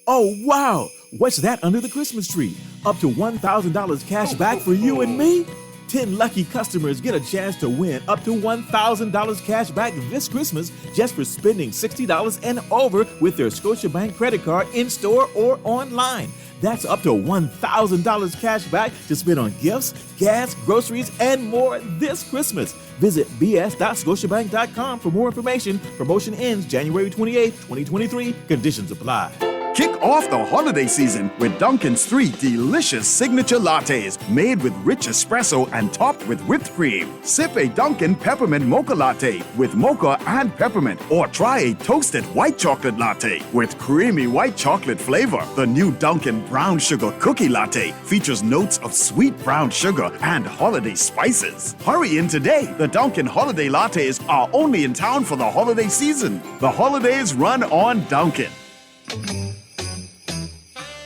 Oh, wow! What's that under the Christmas tree? Up to $1,000 cash back for you and me? 10 lucky customers get a chance to win up to $1,000 cash back this Christmas just for spending $60 and over with their Scotiabank credit card in-store or online. That's up to $1,000 cash back to spend on gifts, gas, groceries, and more this Christmas. Visit bs.scotiabank.com for more information. Promotion ends January 28, 2023. Conditions apply. Kick off the holiday season with Dunkin's 3 delicious signature lattes made with rich espresso and topped with whipped cream. Sip a Dunkin' Peppermint Mocha Latte with mocha and peppermint, or try a toasted white chocolate latte with creamy white chocolate flavor. The new Dunkin' Brown Sugar Cookie Latte features notes of sweet brown sugar and holiday spices. Hurry in today. The Dunkin' Holiday Lattes are only in town for the holiday season. The holidays run on Dunkin'.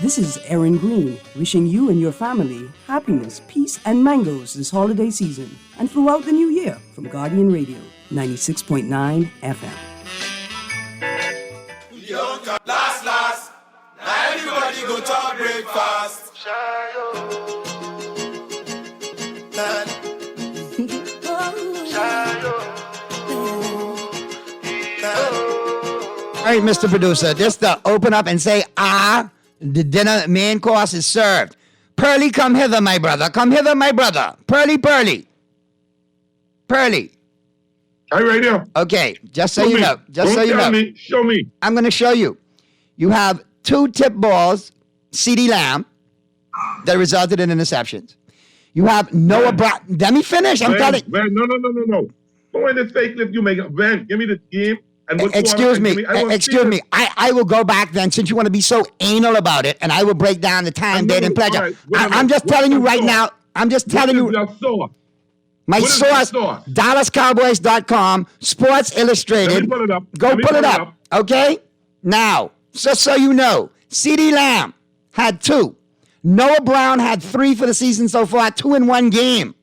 This is Aaron Green, wishing you and your family happiness, peace, and mangoes this holiday season and throughout the new year from Guardian Radio, 96.9 FM. Last, now everybody go to breakfast. All right, Mr. Producer, just to open up and say, the dinner main course is served. Pearly, come hither, my brother. Come hither, my brother. Pearly. Pearly. I'm right here. Okay, just so Show you me. know. Just Don't so you tell know. me. Show me. I'm going to show you. You have 2 tip balls, CeeDee Lamb, that resulted in interceptions. You have Noah Brown. Let me finish. I'm telling you. No. Don't want this fake clip you make. Ben, give me the scheme. And what's Excuse me. I want Excuse me. I will go back then, since you want to be so anal about it, and I will break down the time, date, and pleasure. Right, I'm just telling you right now. I'm just telling you. My source, DallasCowboys.com, Sports Illustrated. Let me pull it up. Go pull it up. Okay? Now, just so you know, CeeDee Lamb had 2. Noah Brown had 3 for the season so far, 2 in 1 game.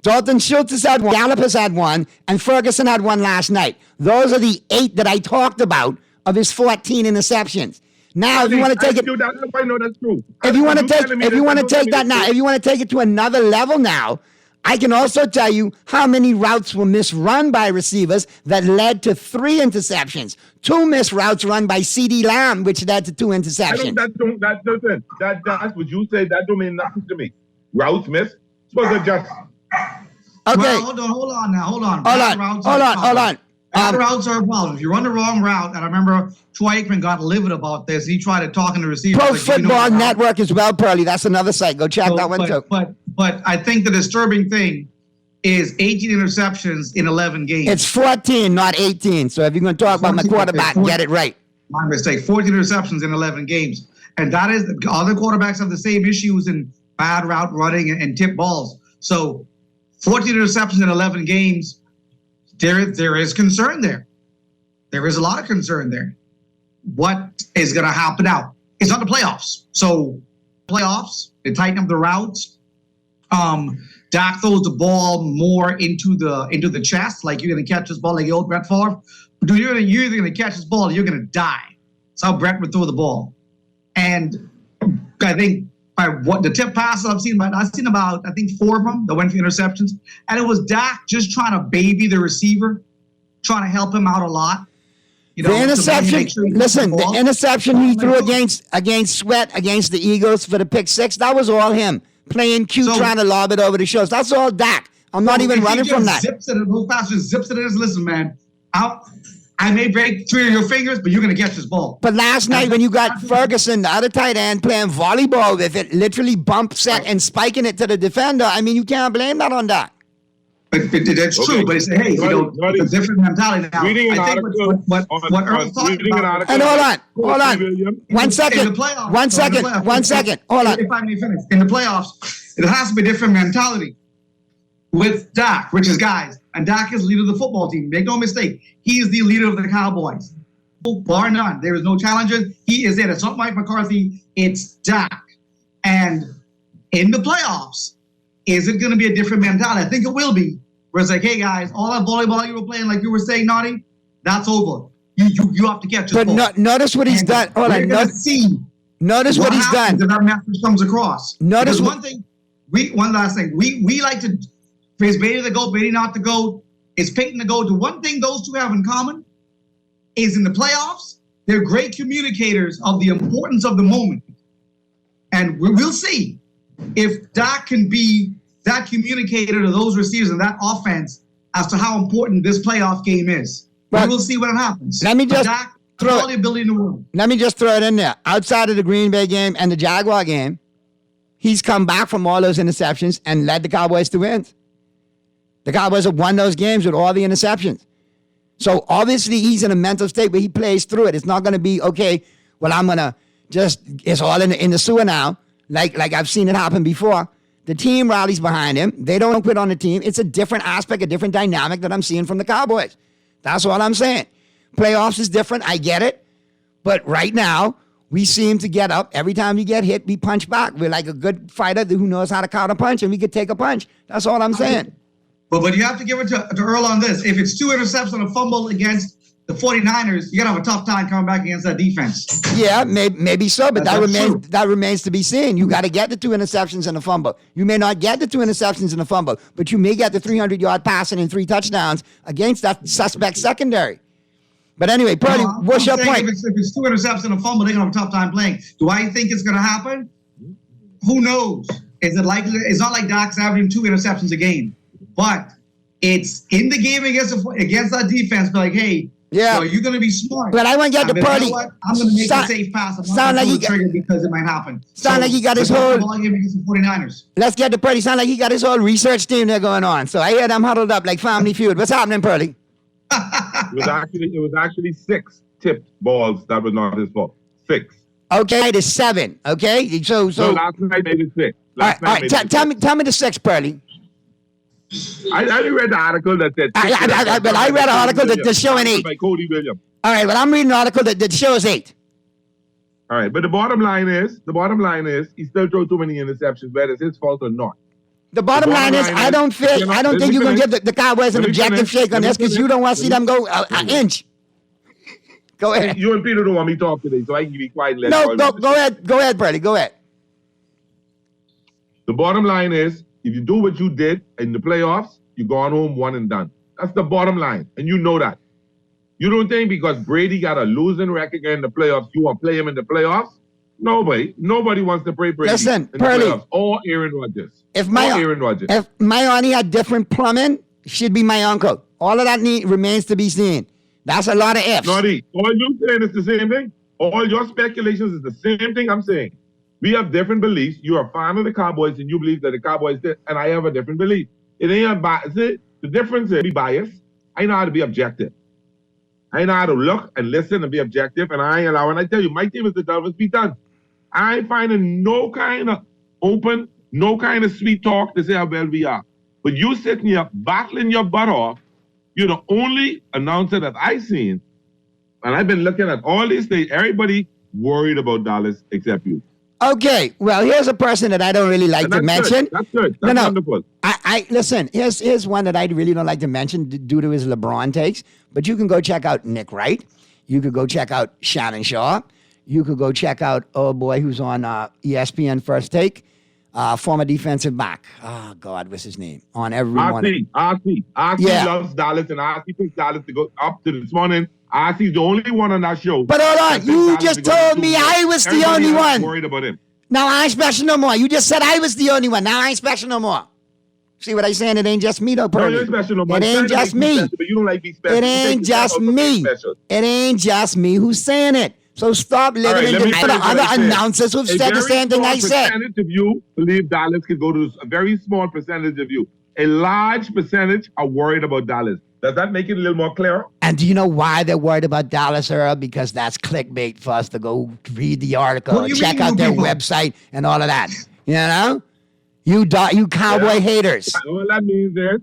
Dalton Schultz has had 1, Gallup has had 1, and Ferguson had 1 last night. Those are the 8 that I talked about of his 14 interceptions. Now, if you want to take it, I know that's true. if you want to take it to another level now, I can also tell you how many routes were misrun by receivers that led to 3 interceptions. 2 missed routes run by CeeDee Lamb, which led to 2 interceptions. That's what you say. That don't mean nothing to me. Routes missed. Supposed to just. Okay. Well, hold on now. Hold on. Hold on. Bad routes are a problem. If you run the wrong route, and I remember Troy Aikman got livid about this. He tried to talk to the receiver. Pro Football Network as well, Pearly. That's another site. Go check that one too. But I think the disturbing thing is 18 interceptions in 11 games. It's 14, not 18. So if you're going to talk about my quarterback, get it right. My mistake. 14 interceptions in 11 games. And that is, other quarterbacks have the same issues in bad route running and tip balls. So 14 interceptions in 11 games, there is concern there. There is a lot of concern there. What is going to happen now? It's not the playoffs. So playoffs, they tighten up the routes. Dak throws the ball more into the chest, like you're going to catch this ball like the old Brett Favre. But you're either going to catch this ball or you're going to die. That's how Brett would throw the ball. And I think by what the tip passes I've seen about 4 of them that went for interceptions, and it was Dak just trying to baby the receiver, trying to help him out a lot. You know, the interception. The interception he threw against Sweat against the Eagles for the pick 6. That was all him playing cute, trying to lob it over the shoulders. That's all Dak. I'm not even running from that. Zips it, those passes zips it. Listen, man, I may break 3 of your fingers, but you're going to catch this ball. But last night when you got Ferguson, the other tight end, playing volleyball with it, literally bump set and spiking it to the defender, I mean, you can't blame that on that. That's true, but it's, hey, it's a different mentality now. I think what Earl's talking about. And hold on. One second. Hold on. If I may finish. In the playoffs, it has to be a different mentality with Dak, which is guys. And Dak is leader of the football team. Make no mistake. He is the leader of the Cowboys. Bar none. There is no challenger. He is it. It's not Mike McCarthy. It's Dak. And in the playoffs, is it going to be a different mentality? I think it will be. Where it's like, hey, guys, all that volleyball you were playing, like you were saying, Naughty, that's over. You have to catch this ball. But notice what he's done. Hold on. Notice what he's done. That message comes across. Notice one last thing. We like to praise Beatty the GOAT, Beatty not the GOAT. Is Peyton the GOAT? The one thing those two have in common is in the playoffs, they're great communicators of the importance of the moment. And we'll see if Dak can be that communicator to those receivers and that offense as to how important this playoff game is. We will see what happens. Let me just all the ability in the world. Let me just throw it in there. Outside of the Green Bay game and the Jaguar game, he's come back from all those interceptions and led the Cowboys to wins. The Cowboys have won those games with all the interceptions. So obviously he's in a mental state where he plays through it. It's not going to be, okay, well, I'm going to just, it's all in the sewer now, like I've seen it happen before. The team rallies behind him. They don't quit on the team. It's a different aspect, a different dynamic that I'm seeing from the Cowboys. That's all I'm saying. Playoffs is different. I get it. But right now, we seem to get up. Every time we get hit, we punch back. We're like a good fighter who knows how to counter punch, and we could take a punch. That's all I'm saying. But you have to give it to Earl on this. If it's 2 interceptions and a fumble against the 49ers, you're going to have a tough time coming back against that defense. Yeah, maybe so, but that remains to be seen. You got to get the 2 interceptions and a fumble. You may not get the 2 interceptions and a fumble, but you may get the 300-yard passing and 3 touchdowns against that suspect secondary. But anyway, Purdy, what's your point? If it's 2 interceptions and a fumble, they're going to have a tough time playing. Do I think it's going to happen? Who knows? Is it likely? It's not like Doc's averaging 2 interceptions a game, but it's in the game against that defense. Be like, hey, so you're going to be smart. But I want to get to Purdy. You know I'm going to make a safe pass. I'm not going to pull the trigger because it might happen. Sound like he got his whole game against the 49ers. Let's get to Purdy. Sound like he got his whole research team there going on. So I hear them huddled up like Family Feud. What's happening, Purdy? It was actually 6 tipped balls that was not his fault. 6. Okay, the 7. Okay, so last night made it 6. All right. Tell me the 6, Purdy. I read the article that said. I read an article that's showing 8. By Cody Williams. All right, well, I'm reading an article that shows 8. All right, but the bottom line is, he still threw too many interceptions, whether it's his fault or not. The bottom line is, I don't think you're going to give the Cowboys an objective shake on this because you don't want to see them go an inch. Go ahead. You and Peter don't want me to talk today, so I can be quiet. Go ahead, Brady. Go ahead. The bottom line is, if you do what you did in the playoffs, you're going home 1 and done. That's the bottom line, and you know that. You don't think because Brady got a losing record in the playoffs, you want to play him in the playoffs? Nobody wants to play Brady in the Purdy, playoffs. Or Aaron Rodgers. If my auntie had different plumbing, she'd be my uncle. All of that remains to be seen. That's a lot of ifs. Naughty. All you saying is the same thing. All your speculations is the same thing I'm saying. We have different beliefs. You are a fan of the Cowboys and you believe that the Cowboys did, and I have a different belief. It ain't a bias. The difference is be biased. I know how to be objective. I know how to look and listen and be objective, and I ain't allowing. I tell you, my team is the Dolphins be done. I ain't finding no kind of open, no kind of sweet talk to say how well we are. But you sitting here battling your butt off. You're the only announcer that I've seen, and I've been looking at all these things. Everybody worried about Dallas except you. Okay, well, here's a person that I don't really like to mention. That's good. That's wonderful. I listen. Here's one that I really don't like to mention due to his LeBron takes. But you can go check out Nick Wright. You could go check out Shannon Shaw. You could go check out who's on ESPN First Take, former defensive back. Oh God, what's his name? On every one. RC loves Dallas, and RC picks Dallas to go up to this morning. RC's the only one on that show. But hold on, you just told me I was the only one. Worried about him. Now I ain't special no more. You just said I was the only one. Now I ain't special no more. See what I saying? It ain't just me though, Purdy. No, you're special no more. It ain't just me. Special, but you don't like being special. It ain't just me. It ain't just me who's saying it. So stop living in the other announcers who've said the same thing I said. A percentage of you believe Dallas could go to a very small percentage of you. A large percentage are worried about Dallas. Does that make it a little more clear? And do you know why they're worried about Dallas, Earl? Because that's clickbait for us to go read the article, check out their website, and all of that. You know? You cowboy haters. All that means is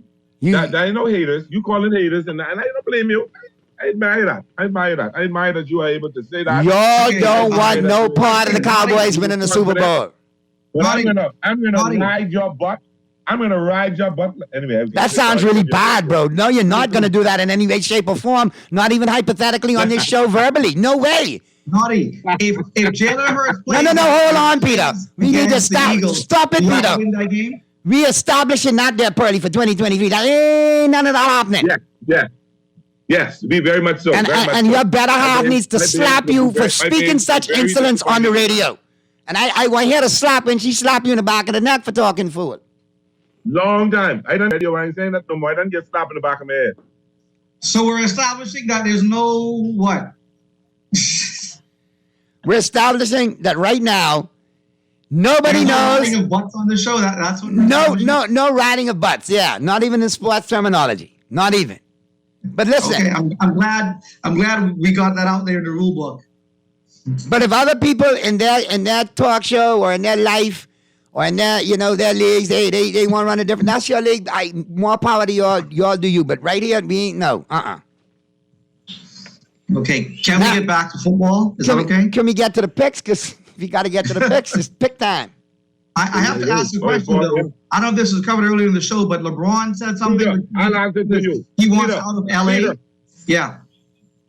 that I know haters. You call it haters, and I don't blame you. I admire that. I admire that you are able to say that. Y'all don't want no part of the Cowboys winning the Super Bowl. Well, I'm gonna ride your butt. I'm going to ride your butt. Anyway. That sounds really bad, bro. No, you're not going to do that in any way, shape, or form. Not even hypothetically on this show verbally. No way. Naughty. If Jalen Hurts plays... No, hold on, Peter. We need to stop it, Peter. We establishing that there, Purdy, for 2023. That ain't none of that happening. Yes, be very much so. And your better half needs to slap you for speaking such insolence on the radio. And I want to hear the slap when she slap you in the back of the neck for talking fool. Long time. I don't ain't saying that no more. I don't get slapped in the back of my head. So we're establishing that there's no what? We're establishing that right now. Nobody knows. Riding of butts on the show. That's what. No riding of butts. Yeah, not even in sports terminology. Not even. But listen. Okay, I'm glad we got that out there in the rule book. But if other people in their talk show or in their life or in their their leagues, they want to run a different. That's your league. More power to y'all. Y'all do you. But right here, we ain't no. Okay, can we get back to football? Is that okay? Can we get to the picks? Because if you got to get to the picks, it's pick time. I have to ask a question, though. I don't know if this was covered earlier in the show, but LeBron said something. Peter, I'll answer to you. He wants out of LA. Peter, yeah.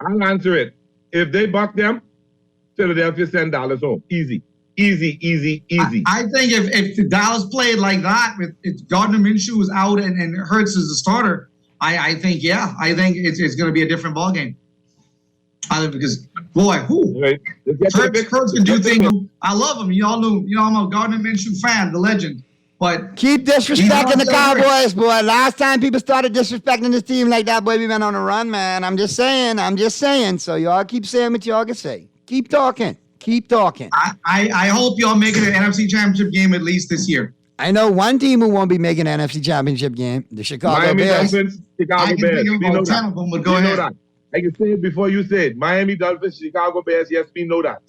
I'll answer it. If they buck them, Philadelphia send Dallas home. Easy. I think if Dallas played like that, if Gardner Minshew was out and Hurts is the starter, I think it's going to be a different ballgame. Because boy, Hurts can do things. I love him. Y'all know, I'm a Gardner Minshew fan, the legend. But keep disrespecting the Cowboys, boy. Last time people started disrespecting this team like that, boy, we went on a run, man. I'm just saying. So y'all keep saying what y'all can say. Keep talking. I hope y'all make it an NFC Championship game at least this year. I know one team who won't be making an NFC Championship game, the Chicago Miami Bears. Dolphins, Chicago Bears. We know that. I can say it before you say it. Miami Dolphins, Chicago Bears, yes, we know that.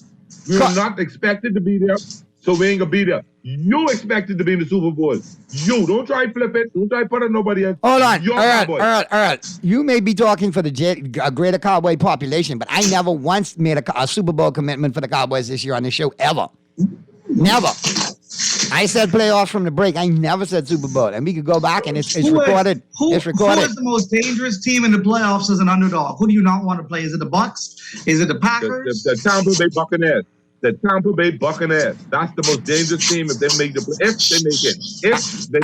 We were not expected to be there, so we ain't going to be there. You expected to be in the Super Bowl. You. Don't try to flip it. Don't try to put it on nobody else. Hold on. All right. You may be talking for the greater Cowboy population, but I never once made a Super Bowl commitment for the Cowboys this year on this show, ever. Never. I said playoffs from the break. I never said Super Bowl. And we could go back and it's recorded. It's recorded. Who is the most dangerous team in the playoffs as an underdog? Who do you not want to play? Is it the Bucks? Is it the Packers? The Tampa Bay Buccaneers. The Tampa Bay Buccaneers. That's the most dangerous team if they make it.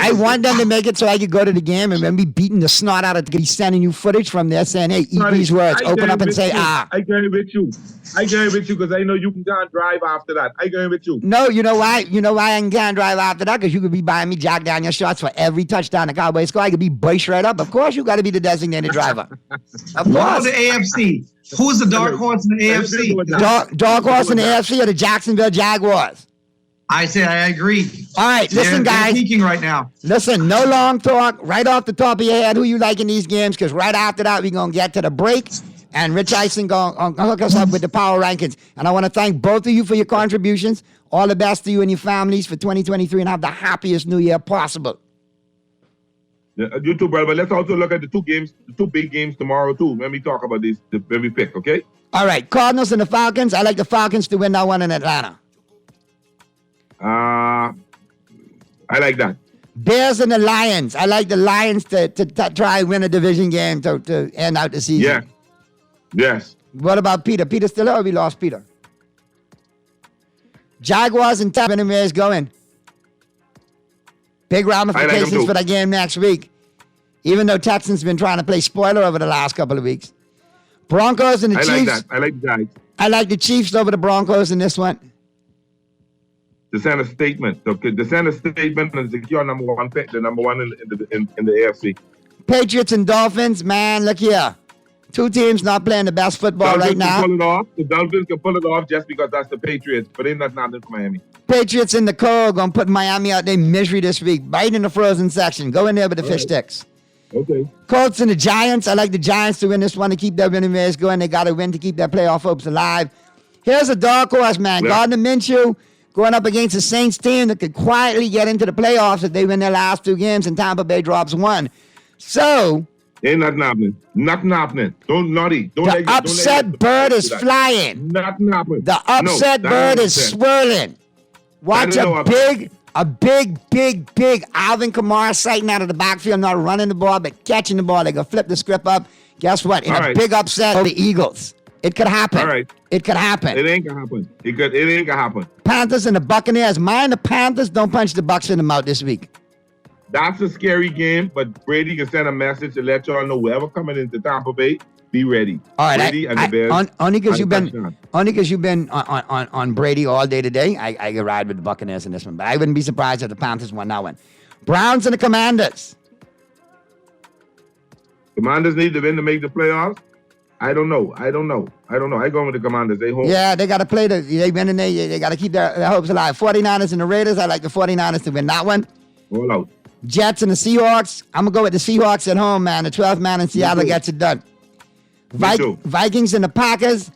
I want them to make it so I could go to the game and then be beating the snot out of be sending you footage from there saying, hey, eat these words. Open up and say, I agree with you because I know you can't drive after that. I agree with you. No, you know why? You know why I can't drive after that? Because you could be buying me Jack Daniel shots for every touchdown the Cowboys score. I could be bush right up. Of course, you got to be the designated driver. Of course. What about the AFC? Who's the dark horse in the AFC? Dark horse in the AFC or the Jacksonville Jaguars? I say I agree. All right, listen, guys. They're peaking right now. Listen, no long talk. Right off the top of your head, who you like in these games? Because right after that, we're going to get to the break. And Rich Eisen going to hook us up with the power rankings. And I want to thank both of you for your contributions. All the best to you and your families for 2023 and have the happiest new year possible. Yeah, you too, brother. But let's also look at the two big games tomorrow, too, when we talk about this, when we pick, okay? All right, Cardinals and the Falcons. I like the Falcons to win that one in Atlanta. I like that. Bears and the Lions. I like the Lions to try and win a division game to end out the season. Yeah. Yes. What about Peter? Peter still there or we lost Peter? Jaguars and Tampa is going. Big ramifications for that game next week. Even though Texans been trying to play spoiler over the last couple of weeks. Broncos and the Chiefs. I like that. I like the Giants. I like the Chiefs over the Broncos in this one. The center statement. The center statement is secure number one pick, the number one in the AFC. Patriots and Dolphins, man, look here. Two teams not playing the best football right now. Can pull it off. The Dolphins can pull it off just because that's the Patriots, but they're not nothing for Miami. Patriots in the cold gonna put Miami out their misery this week. Right in the frozen section. Go in there with the fish sticks. Okay. Colts and the Giants. I like the Giants to win this one to keep their winning ways going. They got to win to keep their playoff hopes alive. Here's a dark horse, man. Yeah. Gardner Minshew going up against the Saints team that could quietly get into the playoffs if they win their last two games and Tampa Bay drops one. So... Ain't nothing happening. Nothing happening. Don't naughty. The upset bird is flying. Nothing happening. The upset bird is swirling. Watch a big Alvin Kamara sighting out of the backfield, not running the ball, but catching the ball. They're going to flip the script up. Guess what? In a big upset over the Eagles. It could happen. All right. It could happen. It ain't going to happen. It ain't going to happen. Panthers and the Buccaneers. Mind the Panthers. Don't punch the Bucs in the mouth this week. That's a scary game, but Brady can send a message to let y'all know whoever coming into Tampa Bay, be ready. All right, Brady and the Bears. Only because you've been on Brady all day today, I could ride with the Buccaneers in this one. But I wouldn't be surprised if the Panthers won that one. Browns and the Commanders. Commanders need to win to make the playoffs. I don't know. I go with the Commanders. They home. Yeah, they got to play they win and they got to keep their hopes alive. 49ers and the Raiders. I like the 49ers to win that one. Roll out. Jets and the Seahawks. I'm going to go with the Seahawks at home, man. The 12th man in Seattle gets it done. Vikings and the Packers.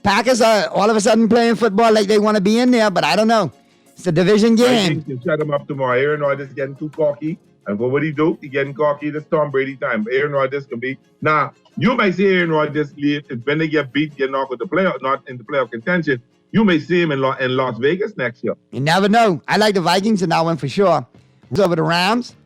Packers are all of a sudden playing football like they want to be in there, but I don't know. It's a division game. Vikings can shut them up tomorrow. Aaron Rodgers is getting too cocky. And for what he do, he getting cocky. This Tom Brady time. Aaron Rodgers can be. Now, you may see Aaron Rodgers when they get beat, get knocked with the playoff, not in the playoff contention. You may see him in Las Vegas next year. You never know. I like the Vikings in that one for sure. It's over the Rams.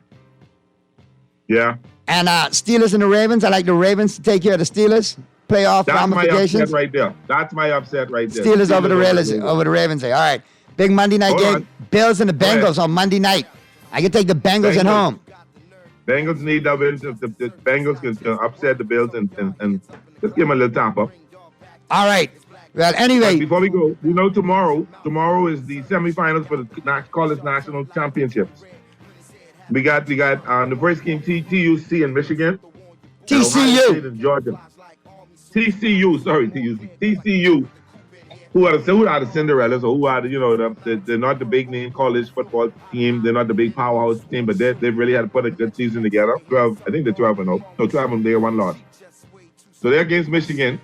Yeah. And Steelers and the Ravens. I like the Ravens to take care of the Steelers. Playoff ramifications. That's my upset right there. That's my upset right there. Steelers over the Ravens. All right. Big Monday night game. Bills and the Bengals on Monday night. I can take the Bengals at home. Bengals need that win. The Bengals can upset the Bills and just give them a little tap up. All right. Well, anyway. But before we go, tomorrow is the semifinals for the college national championships. We got the first game TUC in Michigan. TCU. In Georgia. TCU. Who are the Cinderellas, or who are they're not the big name college football team. They're not the big powerhouse team, but they really had to put a good season together. 12, I think they're 12-0. No, 12 they one loss. So they're against Michigan,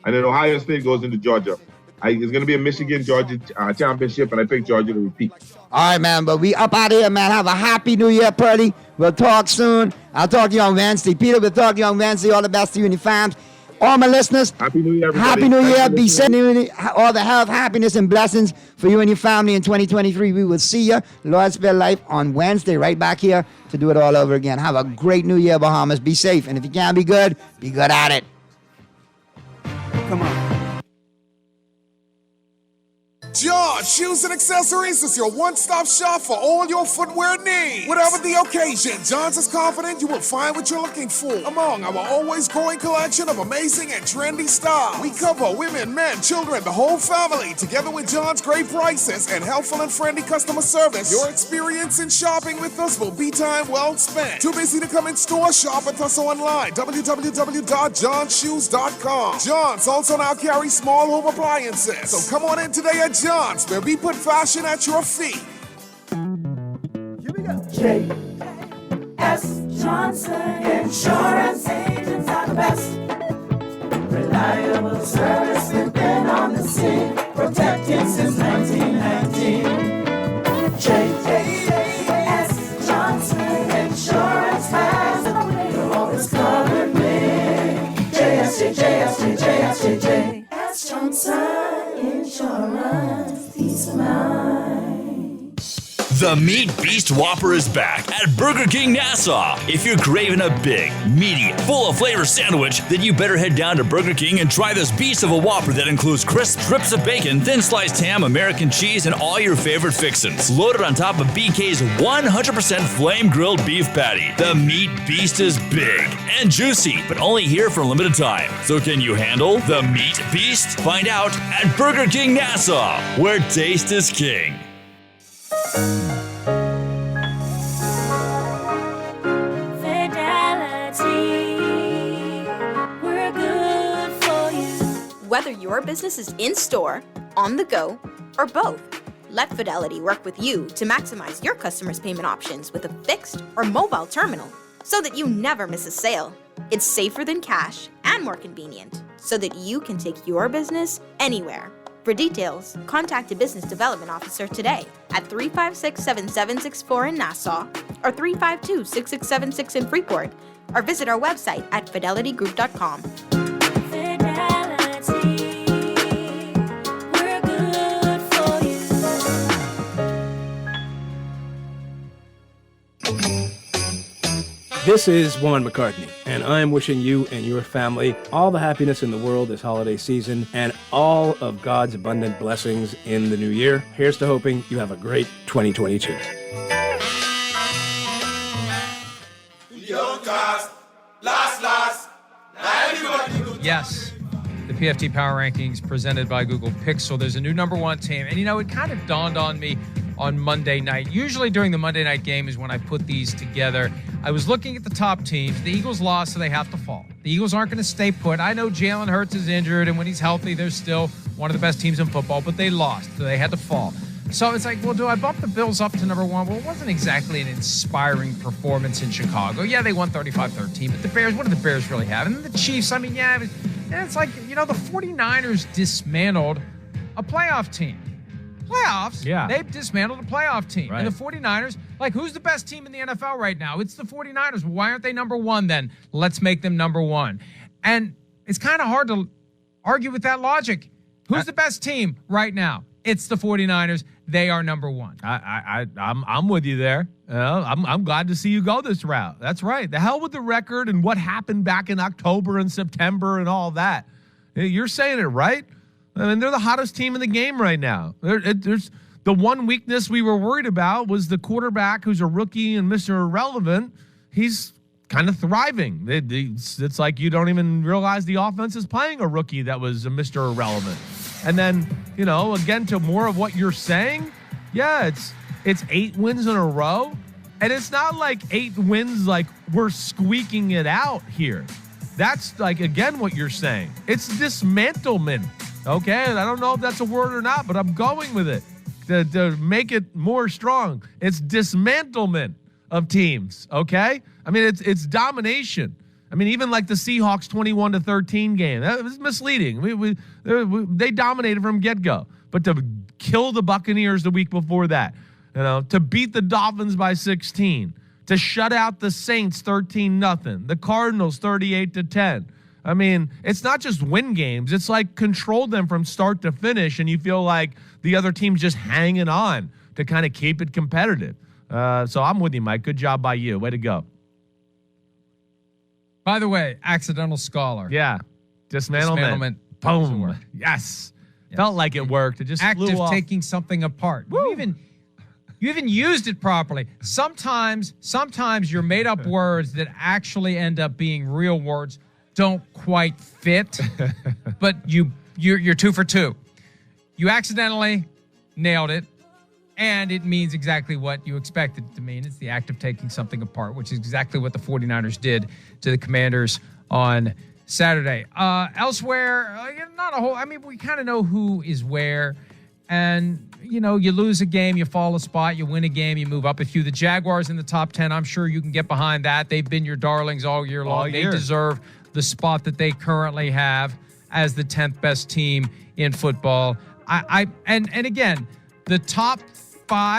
and then Ohio State goes into Georgia. It's going to be a Michigan-Georgia championship, and I pick Georgia to repeat. All right, man, but we up out of here, man. Have a happy New Year, Purdy. We'll talk soon. I'll talk to you on Wednesday. Peter, we'll talk to you on Wednesday. All the best to you and your fams. All my listeners, Happy New Year, everybody. Happy New Year. Be sending all the health, happiness, and blessings for you and your family in 2023. We will see you, Lord Spell Life, on Wednesday, right back here to do it all over again. Have a great New Year, Bahamas. Be safe. And if you can't be good at it. Come on. John Shoes and Accessories is your one-stop shop for all your footwear needs. Whatever the occasion, John's is confident you will find what you're looking for among our always growing collection of amazing and trendy styles. We cover women, men, children, the whole family, together with John's great prices and helpful and friendly customer service. Your experience in shopping with us will be time well spent. Too busy to come in store? Shop with us online, www.johnshoes.com. John's also now carries small home appliances. So come on in today at John's, where we put fashion at your feet. Here we go. J.S. Johnson Insurance agents are the best. Reliable service, we've been on the scene, protecting since 1919. J.S. Johnson Insurance has you're always covered me. J.S. Johnson Insurance, peace of mind. The Meat Beast Whopper is back at Burger King Nassau. If you're craving a big, meaty, full of flavor sandwich, then you better head down to Burger King and try this beast of a Whopper that includes crisp strips of bacon, thin sliced ham, American cheese, and all your favorite fixins. Loaded on top of BK's 100% flame-grilled beef patty. The Meat Beast is big and juicy, but only here for a limited time. So can you handle the Meat Beast? Find out at Burger King Nassau, where taste is king. We're good for you. Whether your business is in store, on the go, or both, let Fidelity work with you to maximize your customers' payment options with a fixed or mobile terminal so that you never miss a sale. It's safer than cash and more convenient so that you can take your business anywhere. For details, contact a business development officer today at 356-7764 in Nassau or 352-6676 in Freeport, or visit our website at fidelitygroup.com. We're good for you. This is Juan McCartney, and I'm wishing you and your family all the happiness in the world this holiday season and all of God's abundant blessings in the new year. Here's to hoping you have a great 2022. Yes, the PFT Power Rankings presented by Google Pixel. There's a new number one team. And, it kind of dawned on me on Monday night. Usually during the Monday night game is when I put these together. I was looking at the top teams. The Eagles lost, so they have to fall. The Eagles aren't going to stay put. I know Jalen Hurts is injured, and when he's healthy, they're still one of the best teams in football, but they lost, so they had to fall. So it's like, well, do I bump the Bills up to number one? Well, it wasn't exactly an inspiring performance in Chicago. Yeah, they won 35-13, but the Bears, what did the Bears really have? And the Chiefs, I mean, yeah, it's like, the 49ers dismantled a playoff team. Playoffs? Yeah. They've dismantled a playoff team. Right. And the 49ers, like, who's the best team in the NFL right now? It's the 49ers. Well, why aren't they number one then? Let's make them number one. And it's kind of hard to argue with that logic. Who's the best team right now? It's the 49ers. They are number one. I'm with you there. I'm glad to see you go this route. That's right. The hell with the record and what happened back in October and September and all that. You're saying it right. I mean, they're the hottest team in the game right now. There's the one weakness we were worried about was the quarterback who's a rookie and Mr. Irrelevant. He's kind of thriving. It's like you don't even realize the offense is playing a rookie that was a Mr. Irrelevant. And then, again, to more of what you're saying, yeah, it's 8 wins in a row. And it's not like 8 wins like we're squeaking it out here. That's like, again, what you're saying. It's dismantlement. Okay, I don't know if that's a word or not, but I'm going with it to make it more strong. It's dismantlement of teams, okay? I mean, it's domination. I mean, even like the Seahawks 21-13 game, that was misleading. They dominated from get-go. But to kill the Buccaneers the week before that, to beat the Dolphins by 16, to shut out the Saints 13-0, the Cardinals 38-10. I mean, it's not just win games. It's like control them from start to finish, and you feel like the other team's just hanging on to kind of keep it competitive. So I'm with you, Mike. Good job by you. Way to go. By the way, accidental scholar. Yeah. Dismantlement. Boom. Yes. Felt like it worked. It just flew off. Taking something apart. You even used it properly. Sometimes your made-up words that actually end up being real words don't quite fit, but you're 2 for 2. You accidentally nailed it, and it means exactly what you expected it to mean. It's the act of taking something apart, which is exactly what the 49ers did to the Commanders on Saturday. Elsewhere, not a whole. I mean, we kind of know who is where, and you lose a game, you fall a spot, you win a game, you move up a few. The Jaguars in the top 10, I'm sure you can get behind that. They've been your darlings all year long. They deserve the spot that they currently have as the 10th best team in football. And again, the top 5